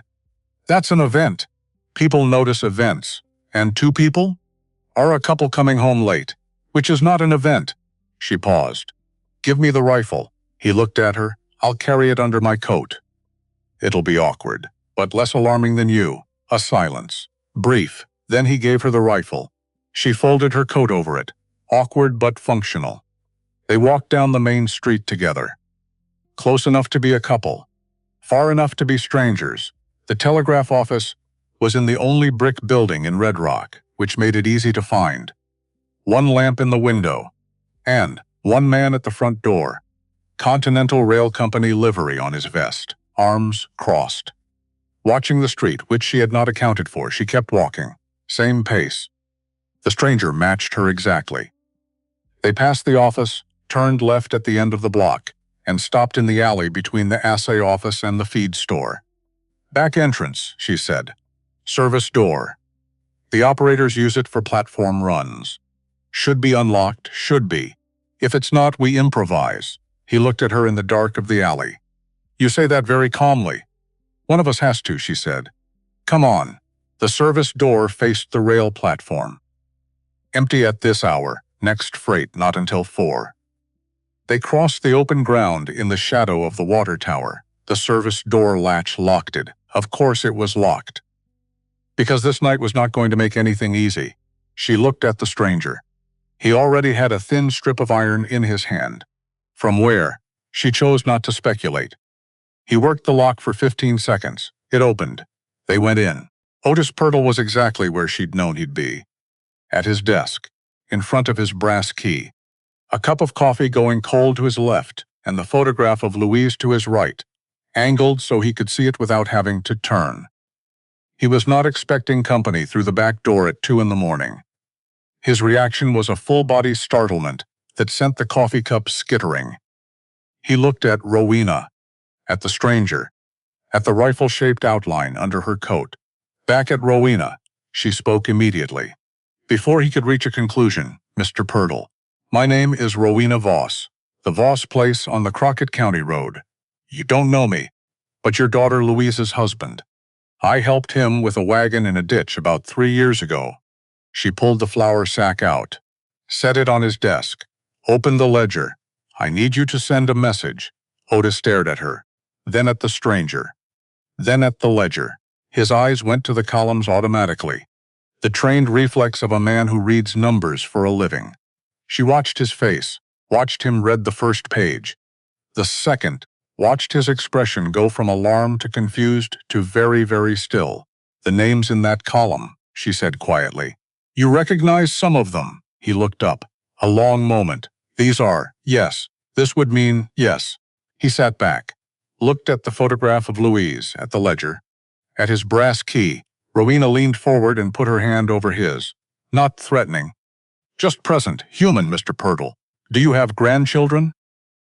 That's an event. People notice events. And 2 people? Are a couple coming home late, which is not an event. She paused. Give me the rifle. He looked at her. I'll carry it under my coat. It'll be awkward, but less alarming than you. A silence. Brief. Then he gave her the rifle. She folded her coat over it. Awkward but functional. They walked down the main street together. Close enough to be a couple. Far enough to be strangers. The telegraph office was in the only brick building in Red Rock, which made it easy to find. 1 lamp in the window. And 1 man at the front door. Continental Rail Company livery on his vest, arms crossed. Watching the street, which she had not accounted for, she kept walking. Same pace. The stranger matched her exactly. They passed the office, turned left at the end of the block, and stopped in the alley between the assay office and the feed store. Back entrance, she said. Service door. The operators use it for platform runs. Should be unlocked, should be. If it's not, we improvise. He looked at her in the dark of the alley. You say that very calmly. One of us has to, she said. Come on. The service door faced the rail platform. Empty at this hour, next freight not until 4. They crossed the open ground in the shadow of the water tower. The service door latch locked it. Of course it was locked. Because this night was not going to make anything easy. She looked at the stranger. He already had a thin strip of iron in his hand. From where? She chose not to speculate. He worked the lock for 15 seconds. It opened. They went in. Otis Pirtle was exactly where she'd known he'd be. At his desk, in front of his brass key. A cup of coffee going cold to his left, and the photograph of Louise to his right, angled so he could see it without having to turn. He was not expecting company through the back door at 2 in the morning. His reaction was a full-body startlement that sent the coffee cup skittering. He looked at Rowena, at the stranger, at the rifle-shaped outline under her coat. Back at Rowena, she spoke immediately. Before he could reach a conclusion, Mr. Pirtle. My name is Rowena Voss, the Voss place on the Crockett County road. You don't know me, but your daughter Louise's husband. I helped him with a wagon in a ditch about 3 years ago. She pulled the flour sack out, set it on his desk, opened the ledger. I need you to send a message. Otis stared at her, then at the stranger, then at the ledger. His eyes went to the columns automatically. The trained reflex of a man who reads numbers for a living. She watched his face, watched him read the first page. The second, watched his expression go from alarm to confused to very, very still. The names in that column, she said quietly. You recognize some of them. He looked up. A long moment. These are, yes. This would mean, yes. He sat back, looked at the photograph of Louise, at the ledger, at his brass key. Rowena leaned forward and put her hand over his. Not threatening. Just present, human, Mr. Pirtle. Do you have grandchildren?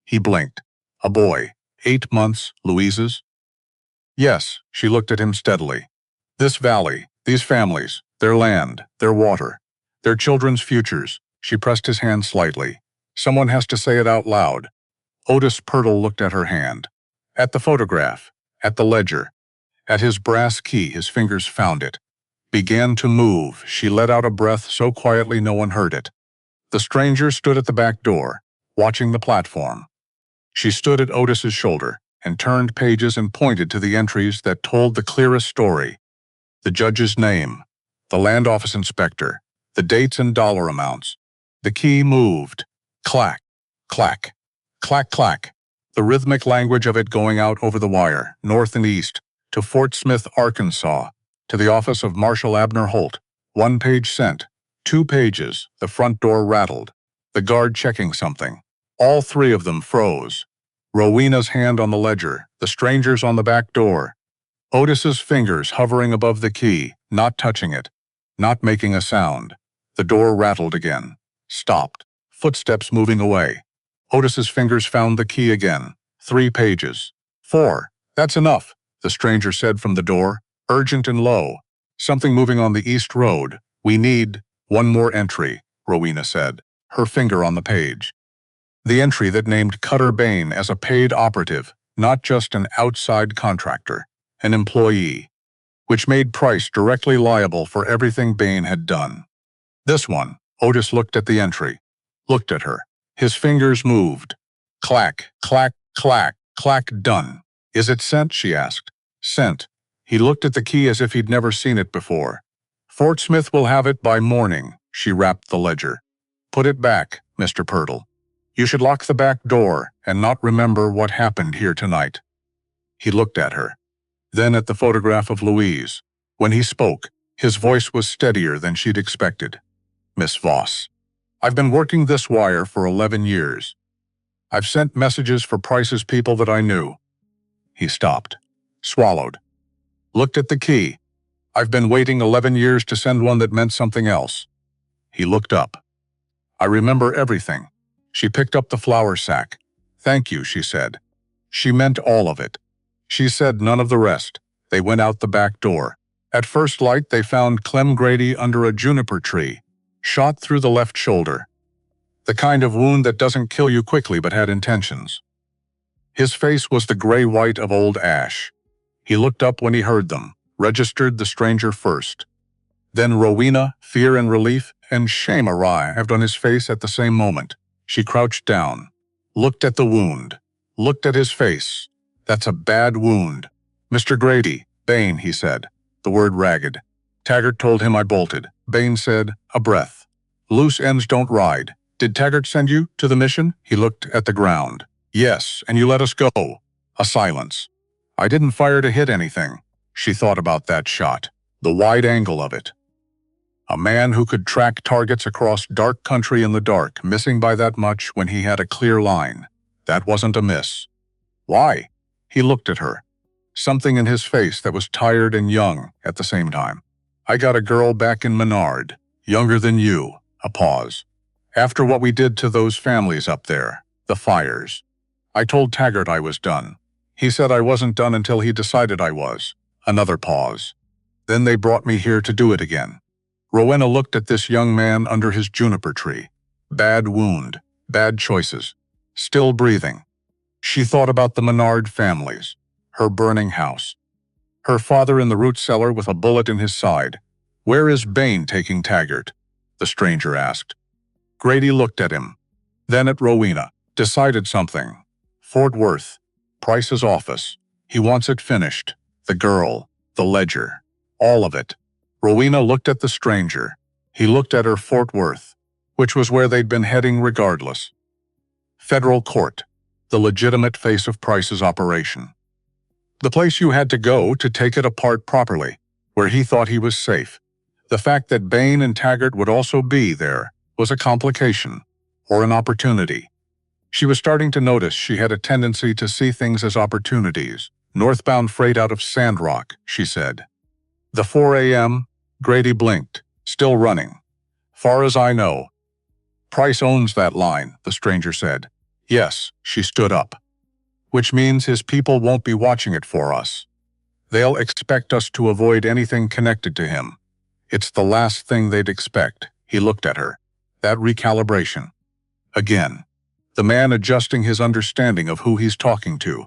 He blinked. A boy, 8 months, Louise's? Yes, she looked at him steadily. This valley, these families, their land, their water, their children's futures. She pressed his hand slightly. Someone has to say it out loud. Otis Pirtle looked at her hand. At the photograph, at the ledger, at his brass key. His fingers found it. Began to move. She let out a breath so quietly no one heard it. The stranger stood at the back door, watching the platform. She stood at Otis's shoulder and turned pages and pointed to the entries that told the clearest story. The judge's name, the land office inspector, the dates and dollar amounts. The key moved. Clack, clack, clack, clack. The rhythmic language of it going out over the wire, north and east, to Fort Smith, Arkansas, to the office of Marshal Abner Holt. 1 page sent. 2 pages. The front door rattled. The guard checking something. All 3 of them froze. Rowena's hand on the ledger, the stranger's on the back door. Otis's fingers hovering above the key, not touching it, not making a sound. The door rattled again. Stopped. Footsteps moving away. Otis's fingers found the key again. 3 pages. 4. That's enough, the stranger said from the door, urgent and low. Something moving on the east road. We need 1 more entry, Rowena said, her finger on the page. The entry that named Cutter Bain as a paid operative, not just an outside contractor, an employee, which made Pryce directly liable for everything Bain had done. This one, Otis looked at the entry, looked at her. His fingers moved. Clack, clack, clack, clack, done. Is it sent? She asked. Sent. He looked at the key as if he'd never seen it before. Fort Smith will have it by morning, she rapped the ledger. Put it back, Mr. Purtle. You should lock the back door and not remember what happened here tonight. He looked at her, then at the photograph of Louise. When he spoke, his voice was steadier than she'd expected. Miss Voss, I've been working this wire for 11 years. I've sent messages for Pryce's people that I knew. He stopped, swallowed, looked at the key. I've been waiting 11 years to send one that meant something else. He looked up. I remember everything. She picked up the flour sack. Thank you, she said. She meant all of it. She said none of the rest. They went out the back door. At first light, they found Clem Grady under a juniper tree, shot through the left shoulder. The kind of wound that doesn't kill you quickly but had intentions. His face was the gray-white of old ash. He looked up when he heard them, registered the stranger first. Then Rowena, fear and relief, and shame arrived on his face at the same moment. She crouched down, looked at the wound, looked at his face. That's a bad wound. Mr. Grady, Bain, he said, the word ragged. Taggart told him I bolted. Bain said, a breath. Loose ends don't ride. Did Taggart send you to the mission? He looked at the ground. Yes, and you let us go. A silence. I didn't fire to hit anything. She thought about that shot, the wide angle of it. A man who could track targets across dark country in the dark, missing by that much when he had a clear line. That wasn't a miss. Why? He looked at her. Something in his face that was tired and young at the same time. I got a girl back in Menard, younger than you. A pause. After what we did to those families up there, the fires. I told Taggart I was done. He said I wasn't done until he decided I was. Another pause. Then they brought me here to do it again. Rowena looked at this young man under his juniper tree. Bad wound, bad choices. Still breathing. She thought about the Menard families, her burning house. Her father in the root cellar with a bullet in his side. Where is Bain taking Taggart? The stranger asked. Grady looked at him, then at Rowena, decided something. Fort Worth, Pryce's office. He wants it finished. The girl, the ledger, all of it. Rowena looked at the stranger. He looked at her. Fort Worth, which was where they'd been heading regardless. Federal court, the legitimate face of Pryce's operation. The place you had to go to take it apart properly, where he thought he was safe. The fact that Bain and Taggart would also be there was a complication, or an opportunity. She was starting to notice she had a tendency to see things as opportunities. Northbound freight out of Sandrock, she said. The 4 a.m., Grady blinked, still running. Far as I know. Pryce owns that line, the stranger said. Yes, she stood up. Which means his people won't be watching it for us. They'll expect us to avoid anything connected to him. It's the last thing they'd expect. He looked at her. That recalibration. Again. The man adjusting his understanding of who he's talking to.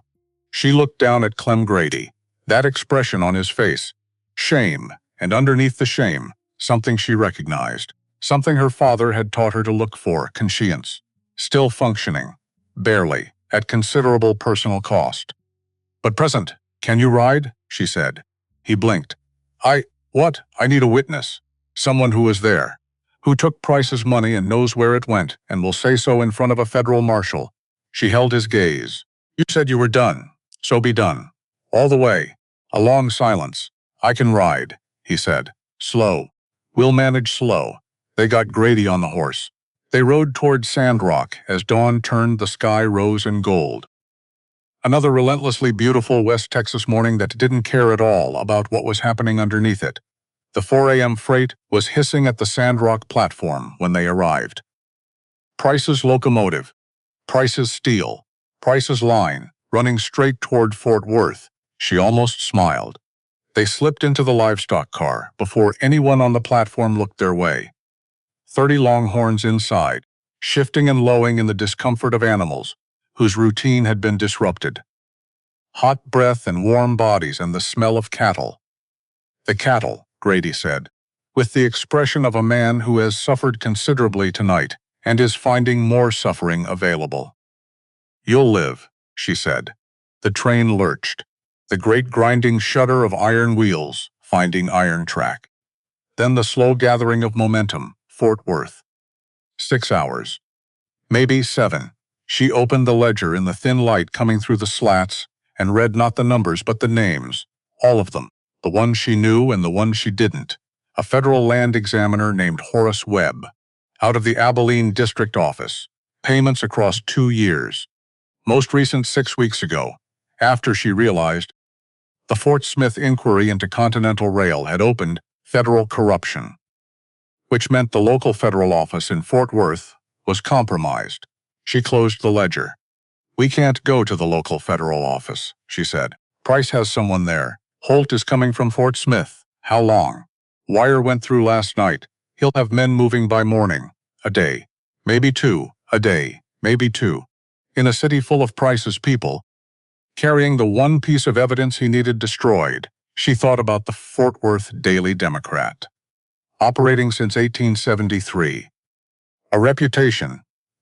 She looked down at Clem Grady. That expression on his face. Shame, and underneath the shame, something she recognized. Something her father had taught her to look for, conscience. Still functioning. Barely, at considerable personal cost. But present, can you ride? She said. He blinked. What? I need a witness. Someone who was there. Who took Pryce's money and knows where it went, and will say so in front of a federal marshal. She held his gaze. You said you were done. So be done. All the way. A long silence. I can ride, he said. Slow. We'll manage slow. They got Grady on the horse. They rode toward Sandrock as dawn turned. The sky rose in gold. Another relentlessly beautiful West Texas morning that didn't care at all about what was happening underneath it. The 4 a.m. freight was hissing at the Sandrock platform when they arrived. Pryce's locomotive, Pryce's steel, Pryce's line, running straight toward Fort Worth. She almost smiled. They slipped into the livestock car before anyone on the platform looked their way. 30 Longhorns inside. shifting and lowing in the discomfort of animals whose routine had been disrupted. Hot breath and warm bodies and the smell of cattle. The cattle, Grady said, with the expression of a man who has suffered considerably tonight and is finding more suffering available. You'll live, she said. The train lurched, the great grinding shudder of iron wheels finding iron track. Then the slow gathering of momentum, Fort Worth. 6 hours. Maybe 7. She opened the ledger in the thin light coming through the slats and read not the numbers but the names, all of them, the ones she knew and the ones she didn't. A federal land examiner named Horace Webb, out of the Abilene District Office. Payments across 2 years. Most recent 6 weeks ago, after she realized the Fort Smith inquiry into Continental Rail had opened federal corruption, which meant the local federal office in Fort Worth was compromised. She closed the ledger. We can't go to the local federal office, she said. Pryce has someone there. Holt is coming from Fort Smith. How long? Wire went through last night. He'll have men moving by morning. A day. Maybe 2. A day. Maybe 2. In a city full of Pryce's people, carrying the one piece of evidence he needed destroyed, she thought about the Fort Worth Daily Democrat. Operating since 1873. A reputation,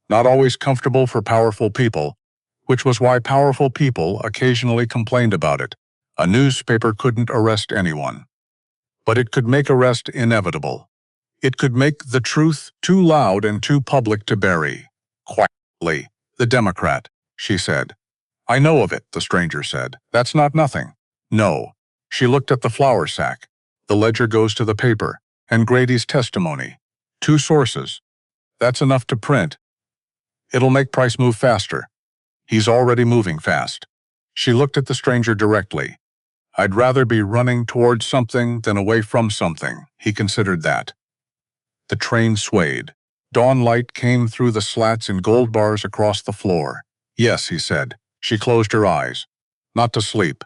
not always comfortable for powerful people, which was why powerful people occasionally complained about it. A newspaper couldn't arrest anyone. But it could make arrest inevitable. It could make the truth too loud and too public to bury. Quietly, the Democrat, she said. I know of it, the stranger said. That's not nothing. No. She looked at the flour sack. The ledger goes to the paper, and Grady's testimony. 2 sources. That's enough to print. It'll make Pryce move faster. He's already moving fast. She looked at the stranger directly. I'd rather be running towards something than away from something, he considered that. The train swayed. Dawn light came through the slats in gold bars across the floor. Yes, he said. She closed her eyes. Not to sleep.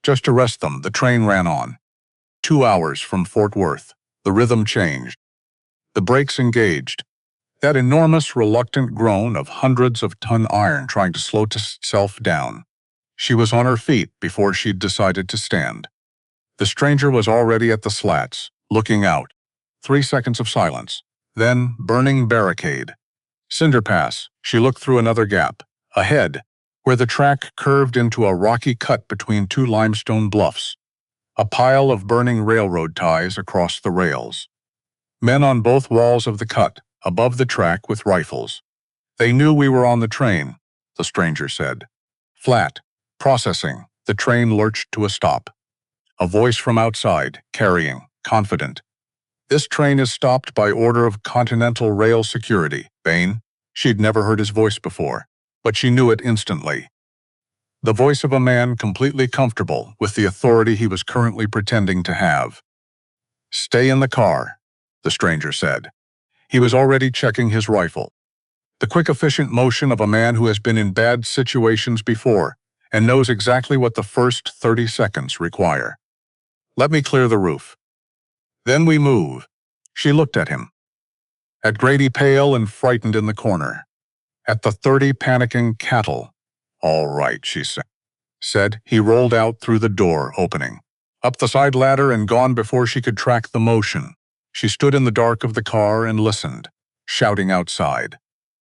Just to rest them, the train ran on. 2 hours from Fort Worth. The rhythm changed. The brakes engaged. That enormous, reluctant groan of hundreds of ton iron trying to slow itself down. She was on her feet before she'd decided to stand. The stranger was already at the slats, looking out. 3 seconds of silence. Then, burning barricade. Cinder pass. She looked through another gap. Ahead, where the track curved into a rocky cut between 2 limestone bluffs. A pile of burning railroad ties across the rails. Men on both walls of the cut, above the track with rifles. They knew we were on the train, the stranger said. Flat. Processing. The train lurched to a stop. A voice from outside, carrying, confident. This train is stopped by order of Continental Rail Security, Bain. She'd never heard his voice before, but she knew it instantly. The voice of a man completely comfortable with the authority he was currently pretending to have. Stay in the car, the stranger said. He was already checking his rifle. The quick, efficient motion of a man who has been in bad situations before and knows exactly what the first 30 seconds require. Let me clear the roof. Then we move. She looked at him. At Grady, pale and frightened in the corner. At the 30 panicking cattle. All right, she said. He rolled out through the door opening. Up the side ladder and gone before she could track the motion. She stood in the dark of the car and listened, shouting outside.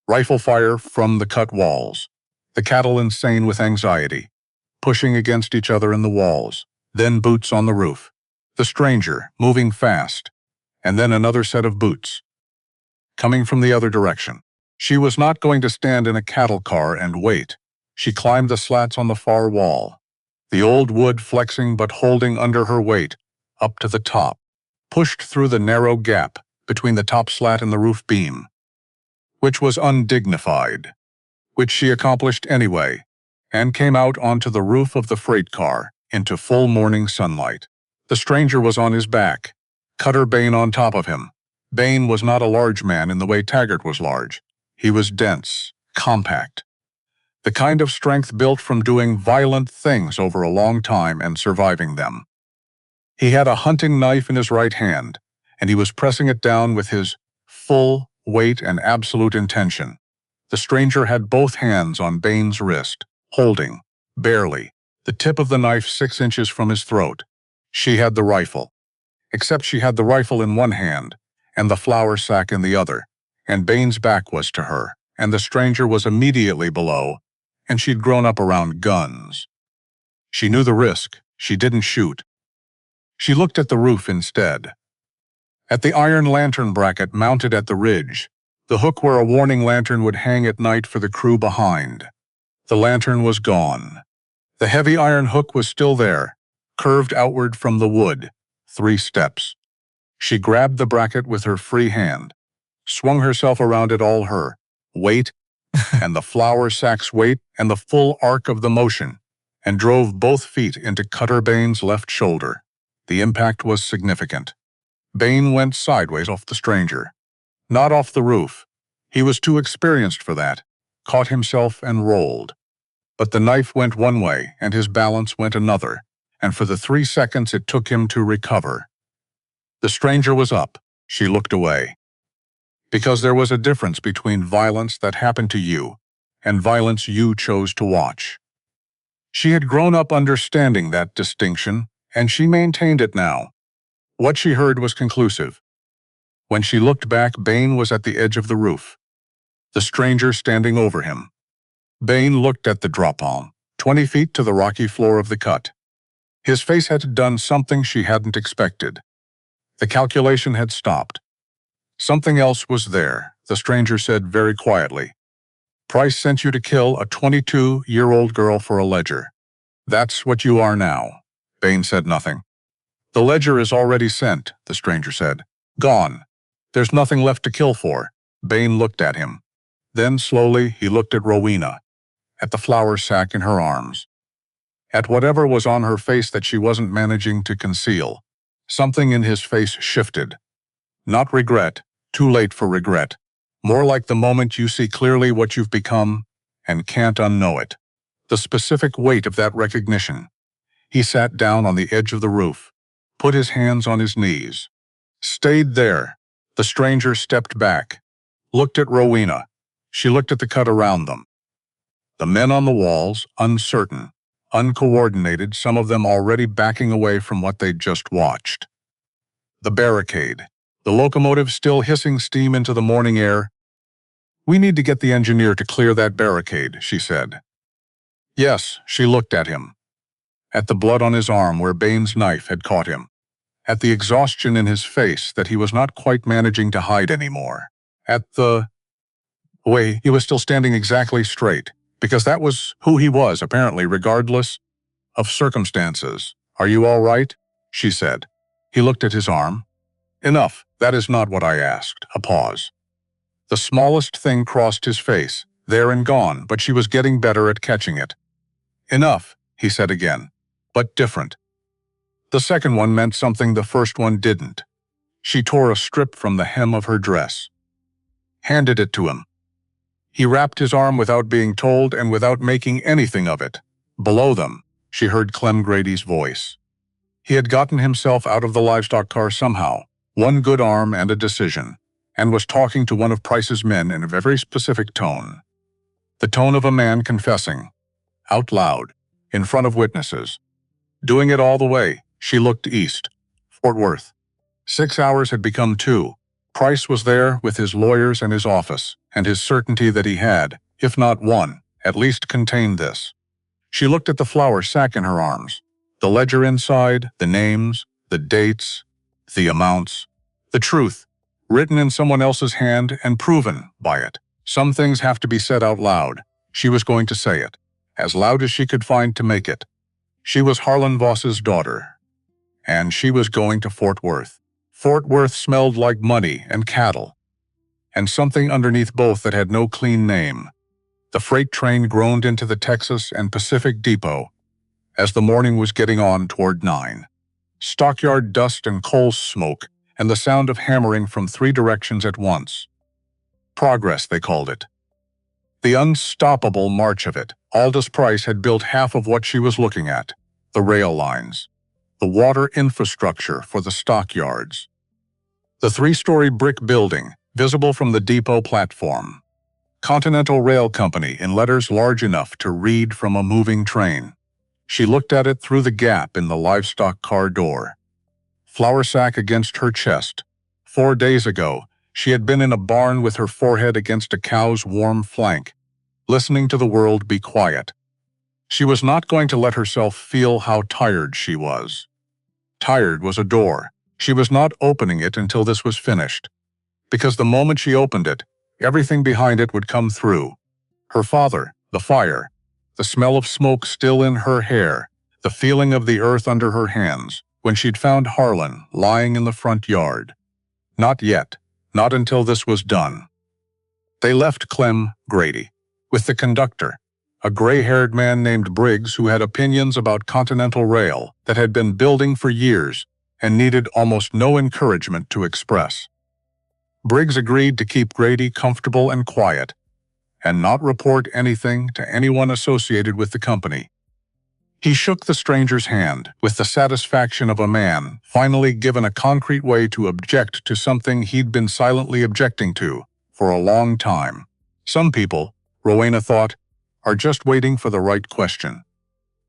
Rifle fire from the cut walls. The cattle insane with anxiety, pushing against each other in the walls. Then boots on the roof. The stranger, moving fast. And then another set of boots. Coming from the other direction. She was not going to stand in a cattle car and wait. She climbed the slats on the far wall. The old wood flexing but holding under her weight, up to the top. Pushed through the narrow gap between the top slat and the roof beam. Which was undignified. Which she accomplished anyway, and came out onto the roof of the freight car, into full morning sunlight. The stranger was on his back, Cutter Bain on top of him. Bain was not a large man in the way Taggart was large. He was dense, compact. The kind of strength built from doing violent things over a long time and surviving them. He had a hunting knife in his right hand, and he was pressing it down with his full, weight, and absolute intention. The stranger had both hands on Bain's wrist, holding, barely, the tip of the knife 6 inches from his throat. She had the rifle. Except she had the rifle in one hand, and the flour sack in the other, and Bain's back was to her, and the stranger was immediately below, and she'd grown up around guns. She knew the risk. She didn't shoot. She looked at the roof instead. At the iron lantern bracket mounted at the ridge, the hook where a warning lantern would hang at night for the crew behind. The lantern was gone. The heavy iron hook was still there, curved outward from the wood, 3 steps. She grabbed the bracket with her free hand, swung herself around it all her weight, and the flour sack's weight, and the full arc of the motion, and drove both feet into Cutter Bain's left shoulder. The impact was significant. Bain went sideways off the stranger. Not off the roof. He was too experienced for that, caught himself and rolled. But the knife went one way and his balance went another, and for the 3 seconds it took him to recover. The stranger was up. She looked away. Because there was a difference between violence that happened to you and violence you chose to watch. She had grown up understanding that distinction, and she maintained it now. What she heard was conclusive. When she looked back, Bain was at the edge of the roof, the stranger standing over him. Bain looked at the drop-on, 20 feet to the rocky floor of the cut. His face had done something she hadn't expected. The calculation had stopped. Something else was there, the stranger said very quietly. Pryce sent you to kill a 22-year-old girl for a ledger. That's what you are now. Bain said nothing. The ledger is already sent, the stranger said. Gone. There's nothing left to kill for. Bain looked at him. Then slowly he looked at Rowena, at the flour sack in her arms, at whatever was on her face that she wasn't managing to conceal. Something in his face shifted. Not regret, too late for regret. More like the moment you see clearly what you've become and can't unknow it. The specific weight of that recognition. He sat down on the edge of the roof, put his hands on his knees. Stayed there. The stranger stepped back, looked at Rowena. She looked at the cut around them. The men on the walls, uncertain, uncoordinated, some of them already backing away from what they'd just watched. The barricade. The locomotive still hissing steam into the morning air. We need to get the engineer to clear that barricade, she said. Yes, she looked at him. At the blood on his arm where Bain's knife had caught him. At the exhaustion in his face that he was not quite managing to hide anymore. At the way he was still standing exactly straight, because that was who he was, apparently, regardless of circumstances. Are you all right? She said. He looked at his arm. Enough. That is not what I asked. A pause. The smallest thing crossed his face, there and gone, but she was getting better at catching it. Enough, he said again, but different. The second one meant something the first one didn't. She tore a strip from the hem of her dress. Handed it to him. He wrapped his arm without being told and without making anything of it. Below them, she heard Clem Grady's voice. He had gotten himself out of the livestock car somehow, one good arm and a decision, and was talking to one of Pryce's men in a very specific tone. The tone of a man confessing, out loud, in front of witnesses. Doing it all the way, she looked east. Fort Worth. 6 hours had become 2. Pryce was there with his lawyers and his office, and his certainty that he had, if not won, at least contained this. She looked at the flour sack in her arms, the ledger inside, the names, the dates, the amounts, the truth, written in someone else's hand and proven by it. Some things have to be said out loud. She was going to say it, as loud as she could find to make it. She was Harlan Voss's daughter, and she was going to Fort Worth. Fort Worth smelled like money and cattle, and something underneath both that had no clean name. The freight train groaned into the Texas and Pacific Depot as the morning was getting on toward 9. Stockyard dust and coal smoke, and the sound of hammering from 3 directions at once. Progress, they called it. The unstoppable march of it. Aldous Pryce had built half of what she was looking at, the rail lines, the water infrastructure for the stockyards. The 3-story brick building, visible from the depot platform. Continental Rail Company in letters large enough to read from a moving train. She looked at it through the gap in the livestock car door. Flour sack against her chest. 4 days ago, she had been in a barn with her forehead against a cow's warm flank, listening to the world be quiet. She was not going to let herself feel how tired she was. Tired was a door. She was not opening it until this was finished, because the moment she opened it, everything behind it would come through. Her father, the fire, the smell of smoke still in her hair, the feeling of the earth under her hands, when she'd found Harlan lying in the front yard. Not yet, not until this was done. They left Clem Grady with the conductor, a gray-haired man named Briggs who had opinions about Continental Rail that had been building for years and needed almost no encouragement to express. Briggs agreed to keep Grady comfortable and quiet, and not report anything to anyone associated with the company. He shook the stranger's hand with the satisfaction of a man finally given a concrete way to object to something he'd been silently objecting to for a long time. Some people, Rowena thought, are just waiting for the right question.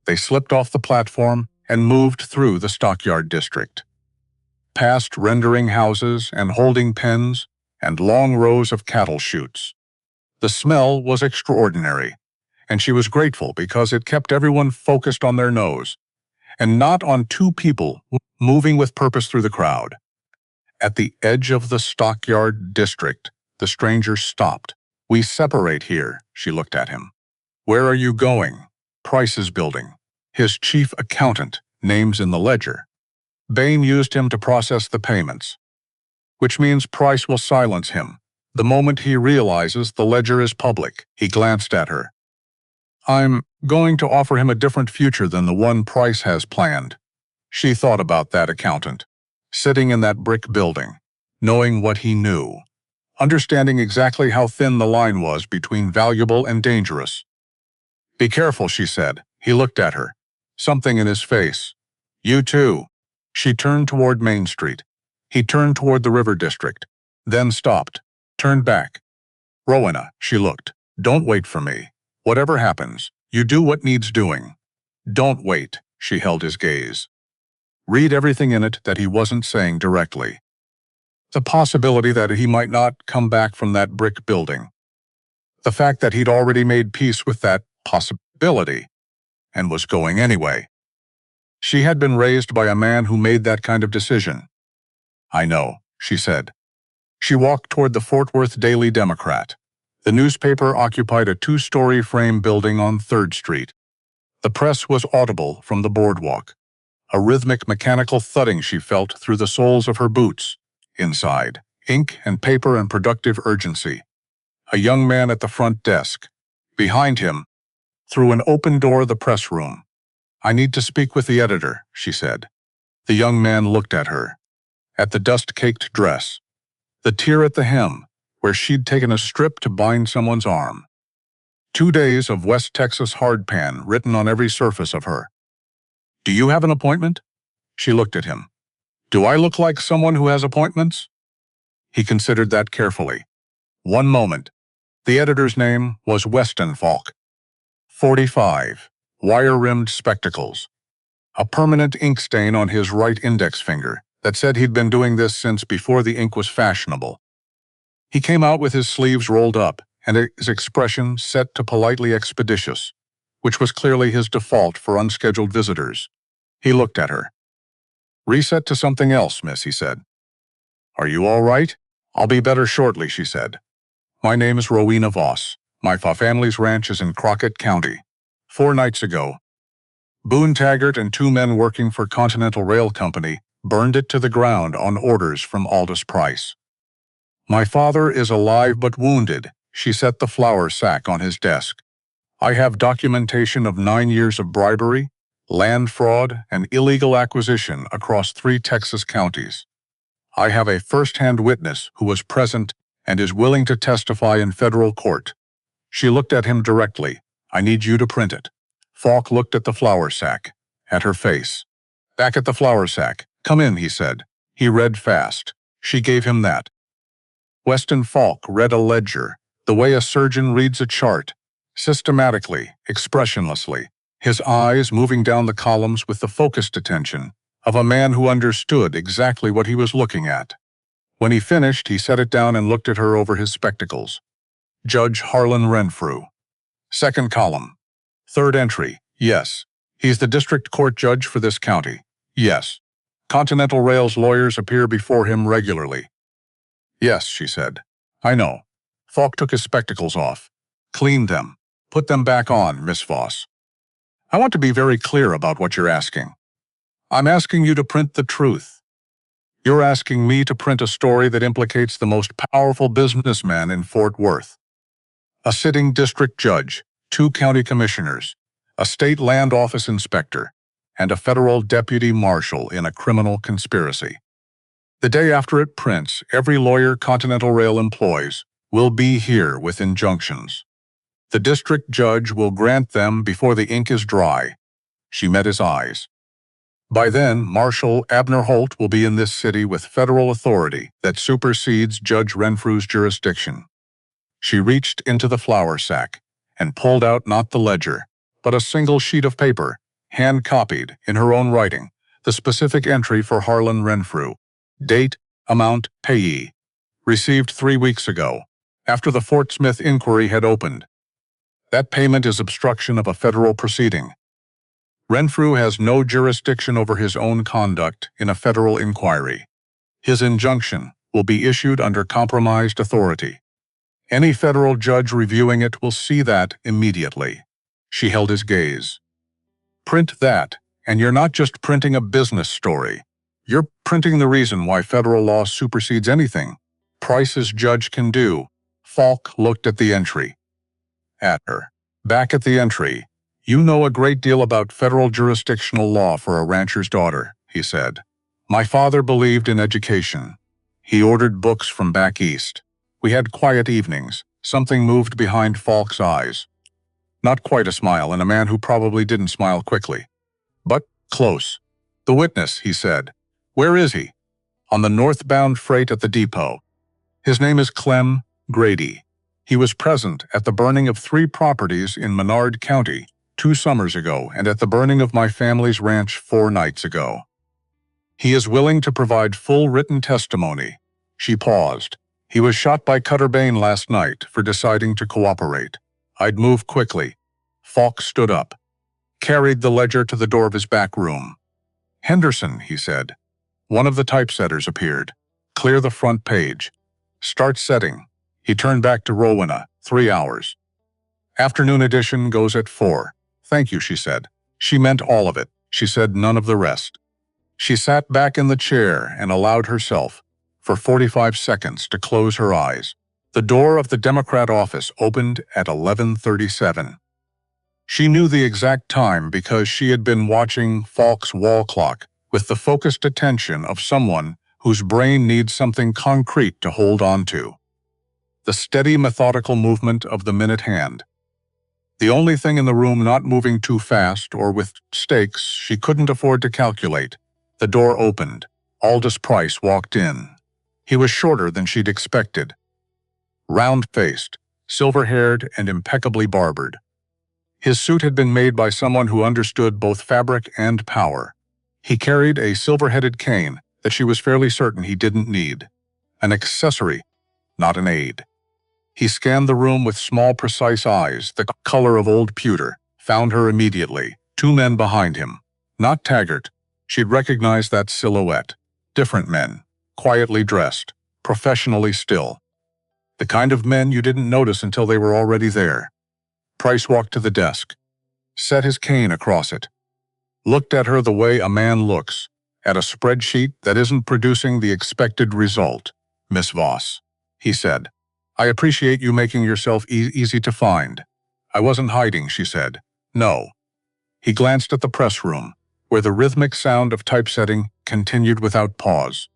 They slipped off the platform and moved through the stockyard district. Past rendering houses and holding pens and long rows of cattle chutes. The smell was extraordinary, and she was grateful because it kept everyone focused on their nose, and not on two people moving with purpose through the crowd. At the edge of the stockyard district, the stranger stopped. "We separate here," she looked at him. "Where are you going?" "Pryce's building. His chief accountant, name's in the ledger. Bain used him to process the payments, which means Pryce will silence him the moment he realizes the ledger is public." He glanced at her. "I'm going to offer him a different future than the one Pryce has planned." She thought about that accountant, sitting in that brick building, knowing what he knew, understanding exactly how thin the line was between valuable and dangerous. "Be careful," she said. He looked at her, something in his face. "You too." She turned toward Main Street. He turned toward the River District, then stopped, turned back. "Rowena," she looked, "don't wait for me. Whatever happens, you do what needs doing. Don't wait." She held his gaze. Read everything in it that he wasn't saying directly. The possibility that he might not come back from that brick building. The fact that he'd already made peace with that possibility, and was going anyway. She had been raised by a man who made that kind of decision. "I know," she said. She walked toward the Fort Worth Daily Democrat. The newspaper occupied a 2-story frame building on 3rd Street. The press was audible from the boardwalk. A rhythmic mechanical thudding she felt through the soles of her boots. Inside, ink and paper and productive urgency. A young man at the front desk. Behind him, through an open door, the press room. "I need to speak with the editor," she said. The young man looked at her. At the dust-caked dress. The tear at the hem, where she'd taken a strip to bind someone's arm. 2 days of West Texas hardpan written on every surface of her. "Do you have an appointment?" She looked at him. "Do I look like someone who has appointments?" He considered that carefully. One moment. The editor's name was Weston Falk. 45. Wire-rimmed spectacles. A permanent ink stain on his right index finger that said he'd been doing this since before the ink was fashionable. He came out with his sleeves rolled up and his expression set to politely expeditious, which was clearly his default for unscheduled visitors. He looked at her. "Reset to something else, miss," he said. "Are you all right?" "I'll be better shortly," she said. "My name is Rowena Voss. My family's ranch is in Crockett County. 4 nights ago, Boone Taggart and 2 men working for Continental Rail Company burned it to the ground on orders from Aldous Pryce. My father is alive but wounded." She set the flour sack on his desk. "I have documentation of 9 years of bribery, land fraud, and illegal acquisition across 3 Texas counties. I have a first-hand witness who was present and is willing to testify in federal court." She looked at him directly. "I need you to print it." Falk looked at the flour sack, at her face. "Back at the flour sack. Come in," he said. He read fast. She gave him that. Weston Falk read a ledger, the way a surgeon reads a chart, systematically, expressionlessly, his eyes moving down the columns with the focused attention of a man who understood exactly what he was looking at. When he finished, he set it down and looked at her over his spectacles. Judge Harlan Renfrew. Second column. Third entry, yes. He's the district court judge for this county. Yes. Continental Rail's lawyers appear before him regularly. Yes, she said. I know. Falk took his spectacles off. Cleaned them. Put them back on, Miss Voss. I want to be very clear about what you're asking. I'm asking you to print the truth. You're asking me to print a story that implicates the most powerful businessman in Fort Worth. A sitting district judge, 2 county commissioners, a state land office inspector, and a federal deputy marshal in a criminal conspiracy. The day after it prints, every lawyer Continental Rail employs will be here with injunctions. The district judge will grant them before the ink is dry. She met his eyes. By then, Marshal Abner Holt will be in this city with federal authority that supersedes Judge Renfrew's jurisdiction. She reached into the flour sack and pulled out not the ledger, but a single sheet of paper, hand-copied, in her own writing, the specific entry for Harlan Renfrew. Date, amount, payee. Received 3 weeks ago, after the Fort Smith inquiry had opened. That payment is obstruction of a federal proceeding. Renfrew has no jurisdiction over his own conduct in a federal inquiry. His injunction will be issued under compromised authority. Any federal judge reviewing it will see that immediately. She held his gaze. Print that, and you're not just printing a business story. You're printing the reason why federal law supersedes anything Pryce's judge can do. Falk looked at the entry. At her. Back at the entry. You know a great deal about federal jurisdictional law for a rancher's daughter, he said. My father believed in education. He ordered books from back east. We had quiet evenings. Something moved behind Falk's eyes. Not quite a smile, and a man who probably didn't smile quickly. But close. The witness, he said. Where is he? On the northbound freight at the depot. His name is Clem Grady. He was present at the burning of 3 properties in Menard County 2 summers ago and at the burning of my family's ranch 4 nights ago. He is willing to provide full written testimony. She paused. He was shot by Cutter Bain last night for deciding to cooperate. I'd move quickly. Falk stood up, carried the ledger to the door of his back room. Henderson, he said. One of the typesetters appeared. Clear the front page. Start setting. He turned back to Rowena. 3 hours. Afternoon edition goes at 4. Thank you, she said. She meant all of it. She said none of the rest. She sat back in the chair and allowed herself, for 45 seconds, to close her eyes. The door of the Democrat office opened at 11:37. She knew the exact time because she had been watching Falk's wall clock with the focused attention of someone whose brain needs something concrete to hold on to. The steady, methodical movement of the minute hand. The only thing in the room not moving too fast or with stakes she couldn't afford to calculate. The door opened. Aldous Pryce walked in. He was shorter than she'd expected. Round-faced, silver-haired, and impeccably barbered. His suit had been made by someone who understood both fabric and power. He carried a silver-headed cane that she was fairly certain he didn't need. An accessory, not an aid. He scanned the room with small, precise eyes, the color of old pewter, found her immediately. 2 men behind him. Not Taggart. She'd recognized that silhouette. Different men, quietly dressed, professionally still. The kind of men you didn't notice until they were already there. Pryce walked to the desk, set his cane across it, looked at her the way a man looks, at a spreadsheet that isn't producing the expected result. Miss Voss, he said. I appreciate you making yourself easy to find. I wasn't hiding, she said. No. He glanced at the press room, where the rhythmic sound of typesetting continued without pause.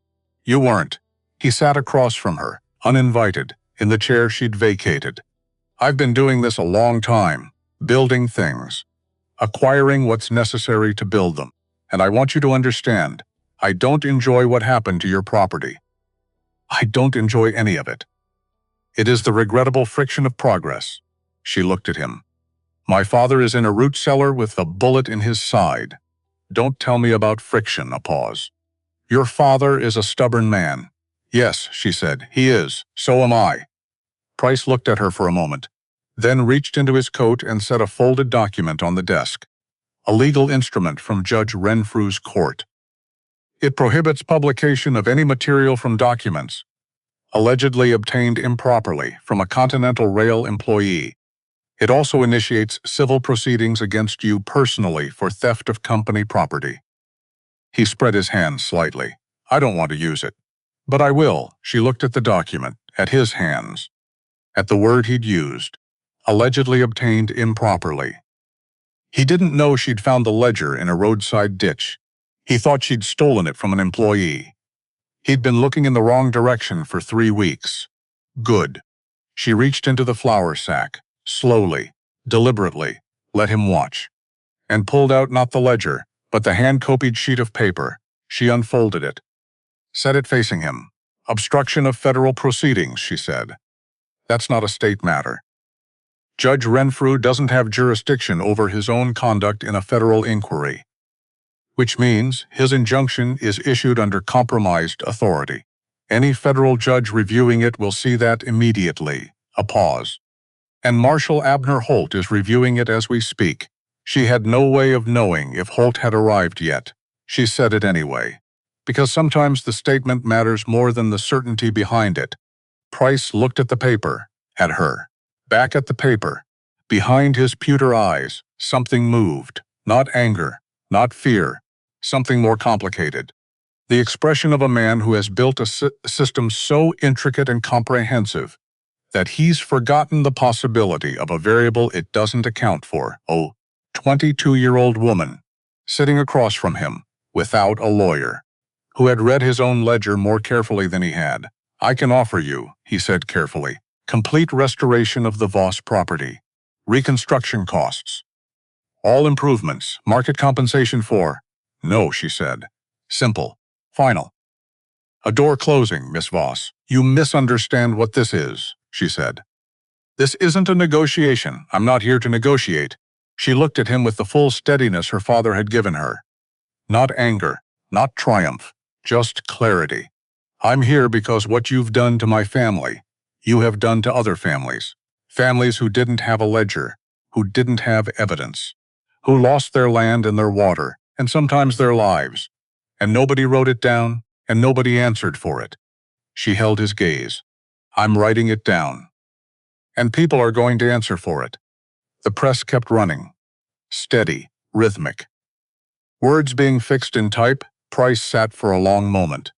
You weren't. He sat across from her, uninvited, in the chair she'd vacated. I've been doing this a long time, building things, acquiring what's necessary to build them. And I want you to understand, I don't enjoy what happened to your property. I don't enjoy any of it. It is the regrettable friction of progress. She looked at him. My father is in a root cellar with a bullet in his side. Don't tell me about friction, a pause. Your father is a stubborn man. Yes, she said, he is. So am I. Pryce looked at her for a moment, then reached into his coat and set a folded document on the desk. A legal instrument from Judge Renfrew's court. It prohibits publication of any material from documents allegedly obtained improperly from a Continental Rail employee. It also initiates civil proceedings against you personally for theft of company property. He spread his hands slightly. I don't want to use it. But I will. She looked at the document, at his hands, at the word he'd used, allegedly obtained improperly. He didn't know she'd found the ledger in a roadside ditch. He thought she'd stolen it from an employee. He'd been looking in the wrong direction for 3 weeks. Good. She reached into the flour sack, slowly, deliberately, let him watch, and pulled out not the ledger, but the hand-copied sheet of paper. She unfolded it. Set it facing him. Obstruction of federal proceedings, she said. That's not a state matter. Judge Renfrew doesn't have jurisdiction over his own conduct in a federal inquiry, which means his injunction is issued under compromised authority. Any federal judge reviewing it will see that immediately. A pause. And Marshal Abner Holt is reviewing it as we speak. She had no way of knowing if Holt had arrived yet. She said it anyway, because sometimes the statement matters more than the certainty behind it. Pryce looked at the paper, at her, back at the paper. Behind his pewter eyes, something moved. Not anger, not fear, something more complicated. The expression of a man who has built a system so intricate and comprehensive that he's forgotten the possibility of a variable it doesn't account for. 22-year-old woman, sitting across from him, without a lawyer, who had read his own ledger more carefully than he had. I can offer you, he said carefully, complete restoration of the Voss property, reconstruction costs, all improvements, market compensation for. No, she said. Simple. Final. A door closing, Miss Voss. You misunderstand what this is, she said. This isn't a negotiation. I'm not here to negotiate. She looked at him with the full steadiness her father had given her. Not anger, not triumph, just clarity. I'm here because what you've done to my family, you have done to other families. Families who didn't have a ledger, who didn't have evidence, who lost their land and their water, and sometimes their lives. And nobody wrote it down, and nobody answered for it. She held his gaze. I'm writing it down. And people are going to answer for it. The press kept running. Steady, rhythmic. Words being fixed in type, Pryce sat for a long moment.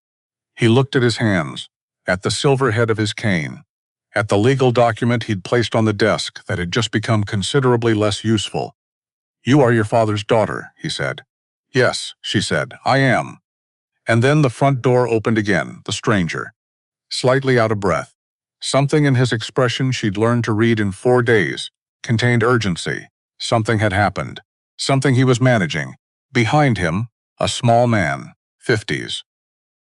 He looked at his hands, at the silver head of his cane, at the legal document he'd placed on the desk that had just become considerably less useful. You are your father's daughter, he said. Yes, she said, I am. And then the front door opened again, the stranger, slightly out of breath. Something in his expression she'd learned to read in 4 days contained urgency. Something had happened. Something he was managing. Behind him, a small man, 50s.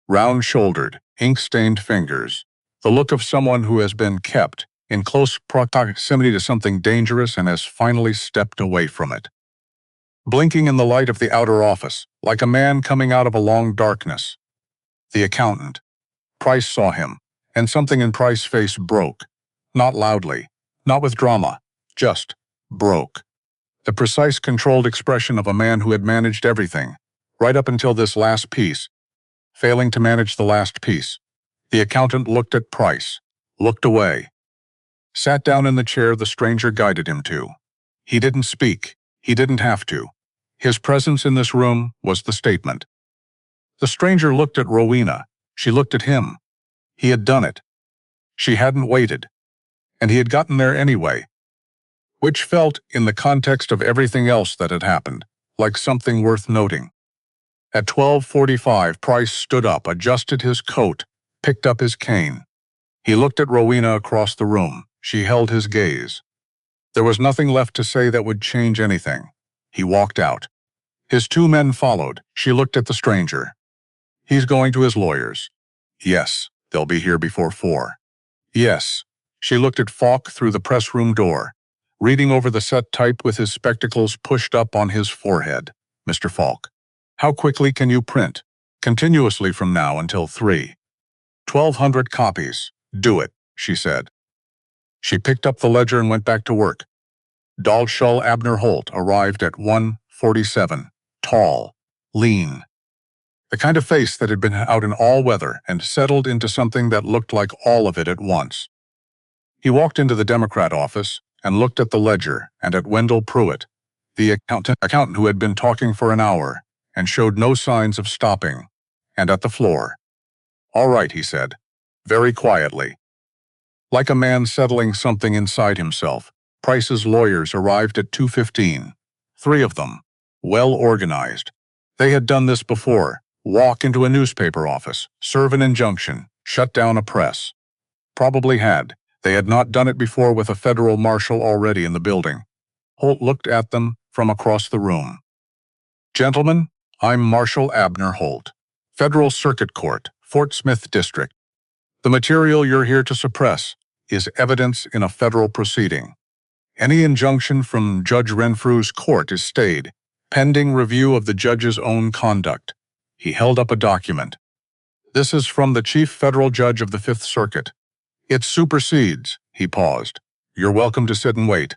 Round-shouldered, ink-stained fingers. The look of someone who has been kept in close proximity to something dangerous and has finally stepped away from it. Blinking in the light of the outer office, like a man coming out of a long darkness. The accountant. Pryce saw him, and something in Pryce's face broke. Not loudly, not with drama, just broke. The precise, controlled expression of a man who had managed everything, right up until this last piece, failing to manage the last piece. The accountant looked at Pryce, looked away, sat down in the chair the stranger guided him to. He didn't speak. He didn't have to. His presence in this room was the statement. The stranger looked at Rowena. She looked at him. He had done it. She hadn't waited. And he had gotten there anyway. Which felt, in the context of everything else that had happened, like something worth noting. At 12:45, Pryce stood up, adjusted his coat, picked up his cane. He looked at Rowena across the room. She held his gaze. There was nothing left to say that would change anything. He walked out. His 2 men followed. She looked at the stranger. He's going to his lawyers. Yes, they'll be here before 4. Yes, She looked at Falk through the press room door, reading over the set type with his spectacles pushed up on his forehead. Mr. Falk, how quickly can you print? Continuously from now until 3. 1,200 copies. Do it, she said. She picked up the ledger and went back to work. Dalshall Abner Holt arrived at 1:47, tall, lean. The kind of face that had been out in all weather and settled into something that looked like all of it at once. He walked into the Democrat office and looked at the ledger and at Wendell Pruitt, the accountant who had been talking for an hour and showed no signs of stopping, and at the floor. All right, he said, very quietly. Like a man settling something inside himself, Pryce's lawyers arrived at 2:15. 3 of them, well organized. They had done this before: walk into a newspaper office, serve an injunction, shut down a press. Probably had. They had not done it before with a federal marshal already in the building. Holt looked at them from across the room. Gentlemen, I'm Marshal Abner Holt, Federal Circuit Court, Fort Smith District. The material you're here to suppress is evidence in a federal proceeding. Any injunction from Judge Renfrew's court is stayed, pending review of the judge's own conduct. He held up a document. This is from the Chief Federal Judge of the Fifth Circuit. It supersedes, he paused. You're welcome to sit and wait.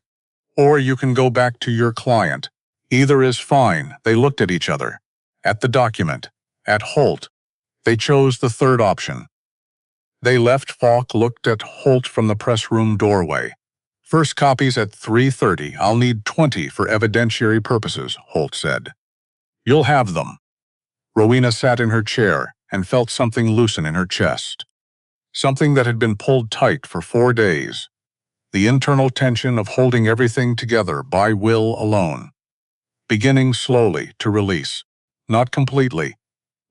Or you can go back to your client. Either is fine. They looked at each other, at the document, at Holt. They chose the third option. They left. Falk looked at Holt from the press room doorway. First copies at 3:30. I'll need 20 for evidentiary purposes, Holt said. You'll have them. Rowena sat in her chair and felt something loosen in her chest. Something that had been pulled tight for 4 days. The internal tension of holding everything together by will alone. Beginning slowly to release. Not completely.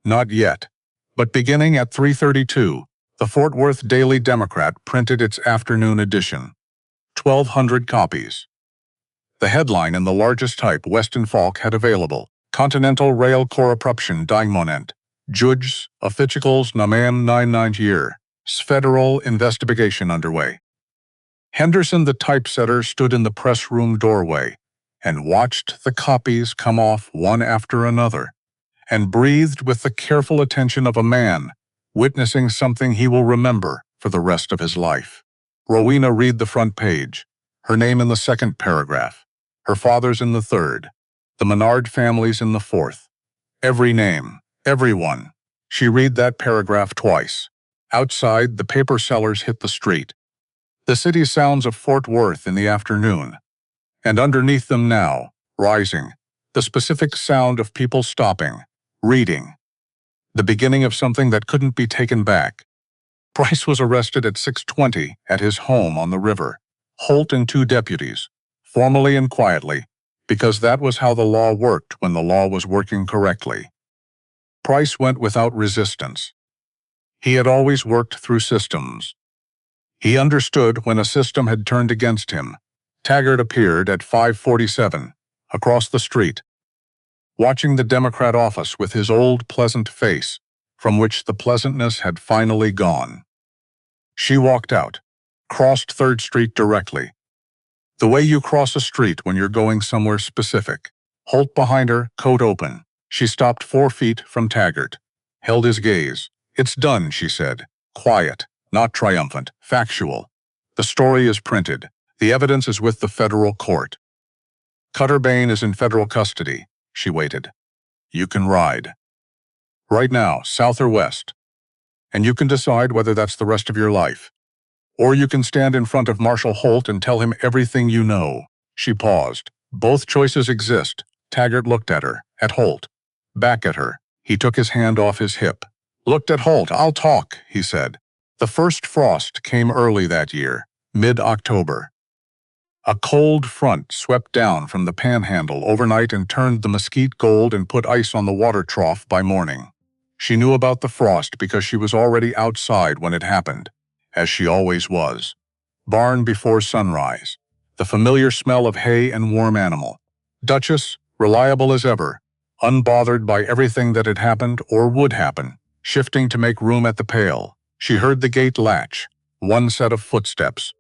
Not yet. But beginning at 3:32, the Fort Worth Daily Democrat printed its afternoon edition. 1,200 copies. The headline in the largest type Weston Falk had available: Continental Rail Corruption Diamond. Judges, officials Namam 99 year. Federal investigation underway. Henderson, the typesetter, stood in the press room doorway and watched the copies come off one after another, and breathed with the careful attention of a man witnessing something he will remember for the rest of his life. Rowena read the front page, her name in the second paragraph, her father's in the third, the Menard families in the fourth. Every name, everyone. She read that paragraph twice. Outside, the paper sellers hit the street. The city sounds of Fort Worth in the afternoon. And underneath them now, rising, the specific sound of people stopping, reading. The beginning of something that couldn't be taken back. Pryce was arrested at 6:20 at his home on the river. Holt and 2 deputies, formally and quietly, because that was how the law worked when the law was working correctly. Pryce went without resistance. He had always worked through systems. He understood when a system had turned against him. Taggart appeared at 5:47, across the street, watching the Democrat office with his old pleasant face, from which the pleasantness had finally gone. She walked out, crossed 3rd Street directly. The way you cross a street when you're going somewhere specific. Holt behind her, coat open. She stopped 4 feet from Taggart, held his gaze. It's done, she said. Quiet, not triumphant, factual. The story is printed. The evidence is with the federal court. Cutter Bain is in federal custody. She waited. You can ride. Right now, south or west. And you can decide whether that's the rest of your life. Or you can stand in front of Marshal Holt and tell him everything you know. She paused. Both choices exist. Taggart looked at her, at Holt. Back at her. He took his hand off his hip. Looked at Holt. I'll talk, he said. The first frost came early that year, mid-October. A cold front swept down from the panhandle overnight and turned the mesquite gold and put ice on the water trough by morning. She knew about the frost because she was already outside when it happened, as she always was. Barn before sunrise. The familiar smell of hay and warm animal. Duchess, reliable as ever, unbothered by everything that had happened or would happen, shifting to make room at the pail. She heard the gate latch, one set of footsteps,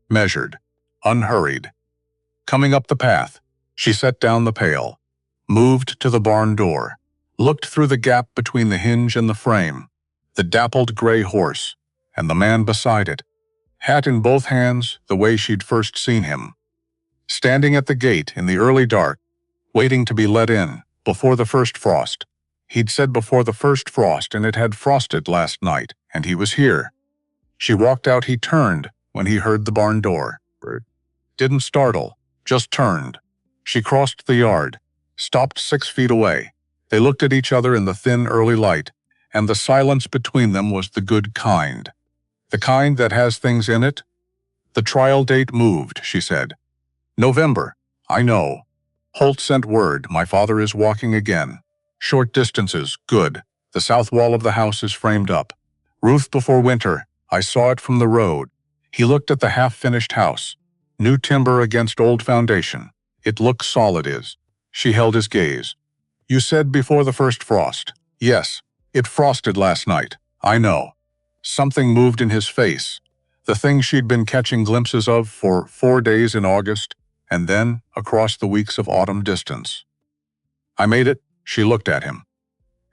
measured, unhurried. Coming up the path, she set down the pail, moved to the barn door, looked through the gap between the hinge and the frame, the dappled gray horse, and the man beside it, hat in both hands the way she'd first seen him. Standing at the gate in the early dark, waiting to be let in, before the first frost. He'd said before the first frost, and it had frosted last night, and he was here. She walked out. He turned when he heard the barn door. Didn't startle, just turned. She crossed the yard, stopped 6 feet away. They looked at each other in the thin early light, and the silence between them was the good kind. The kind that has things in it. The trial date moved, she said. November. I know. Holt sent word, my father is walking again. Short distances, good. The south wall of the house is framed up. Roof before winter, I saw it from the road. He looked at the half-finished house. New timber against old foundation. It looks solid is. She held his gaze. You said before the first frost. Yes, it frosted last night. I know. Something moved in his face. The thing she'd been catching glimpses of for 4 days in August, and then across the weeks of autumn distance. I made it, she looked at him.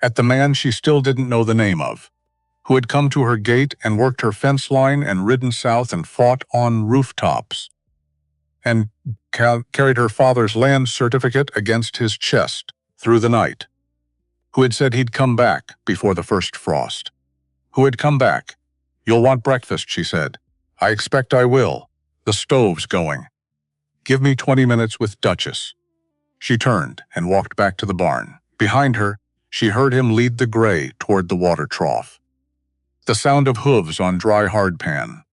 At the man she still didn't know the name of, who had come to her gate and worked her fence line and ridden south and fought on rooftops, and carried her father's land certificate against his chest through the night, who had said he'd come back before the first frost, who had come back. You'll want breakfast, she said. I expect I will. The stove's going. Give me 20 minutes with Duchess. She turned and walked back to the barn. Behind her, she heard him lead the gray toward the water trough. The sound of hooves on dry hardpan.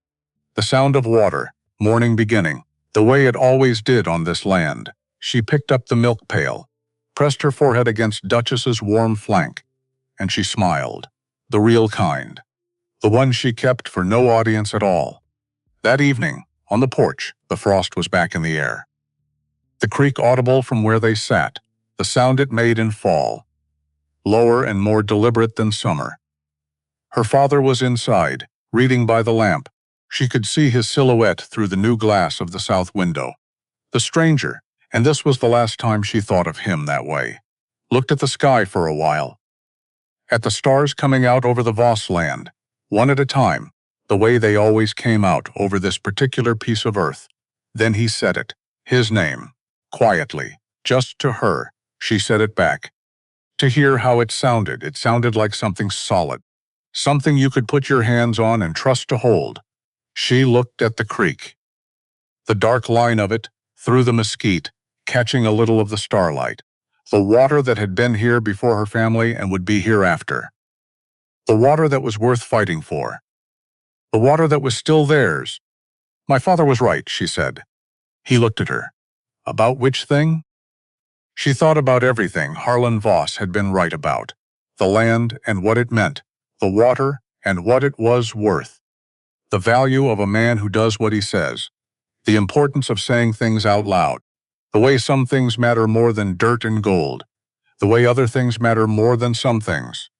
The sound of water, morning beginning, the way it always did on this land. She picked up the milk pail, pressed her forehead against Duchess's warm flank, and she smiled. The real kind. The one she kept for no audience at all. That evening, on the porch, the frost was back in the air. The creek audible from where they sat, the sound it made in fall. Lower and more deliberate than summer. Her father was inside, reading by the lamp. She could see his silhouette through the new glass of the south window. The stranger, and this was the last time she thought of him that way, looked at the sky for a while. At the stars coming out over the Voss land, one at a time, the way they always came out over this particular piece of earth. Then he said it, his name, quietly, just to her. She said it back. To hear how it sounded like something solid, something you could put your hands on and trust to hold. She looked at the creek. The dark line of it, through the mesquite, catching a little of the starlight. The water that had been here before her family and would be here after. The water that was worth fighting for. The water that was still theirs. My father was right, she said. He looked at her. About which thing? She thought about everything Harlan Voss had been right about. The land and what it meant. The water and what it was worth. The value of a man who does what he says. The importance of saying things out loud. The way some things matter more than dirt and gold. The way other things matter more than some things.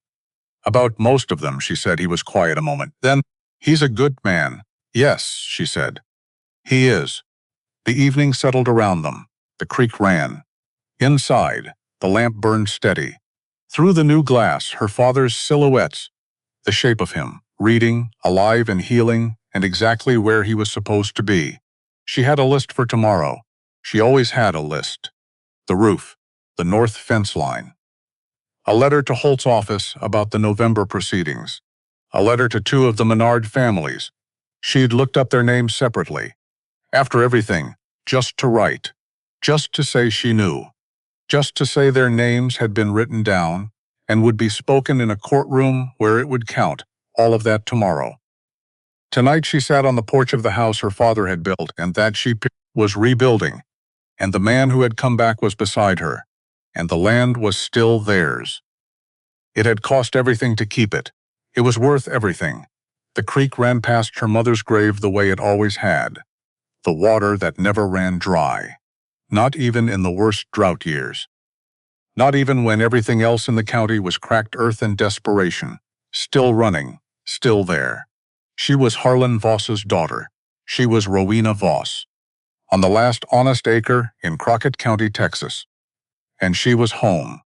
About most of them, she said. He was quiet a moment. Then, he's a good man. Yes, she said. He is. The evening settled around them. The creek ran. Inside, the lamp burned steady. Through the new glass, her father's silhouettes, the shape of him, reading, alive and healing, and exactly where he was supposed to be. She had a list for tomorrow. She always had a list. The roof, the north fence line. A letter to Holt's office about the November proceedings. A letter to 2 of the Menard families. She'd looked up their names separately. After everything, just to write. Just to say she knew. Just to say their names had been written down and would be spoken in a courtroom where it would count, all of that tomorrow. Tonight she sat on the porch of the house her father had built and that she was rebuilding, and the man who had come back was beside her, and the land was still theirs. It had cost everything to keep it. It was worth everything. The creek ran past her mother's grave the way it always had. The water that never ran dry. Not even in the worst drought years. Not even when everything else in the county was cracked earth and desperation. Still running, still there. She was Harlan Voss's daughter. She was Rowena Voss, on the last honest acre in Crockett County, Texas. And she was home.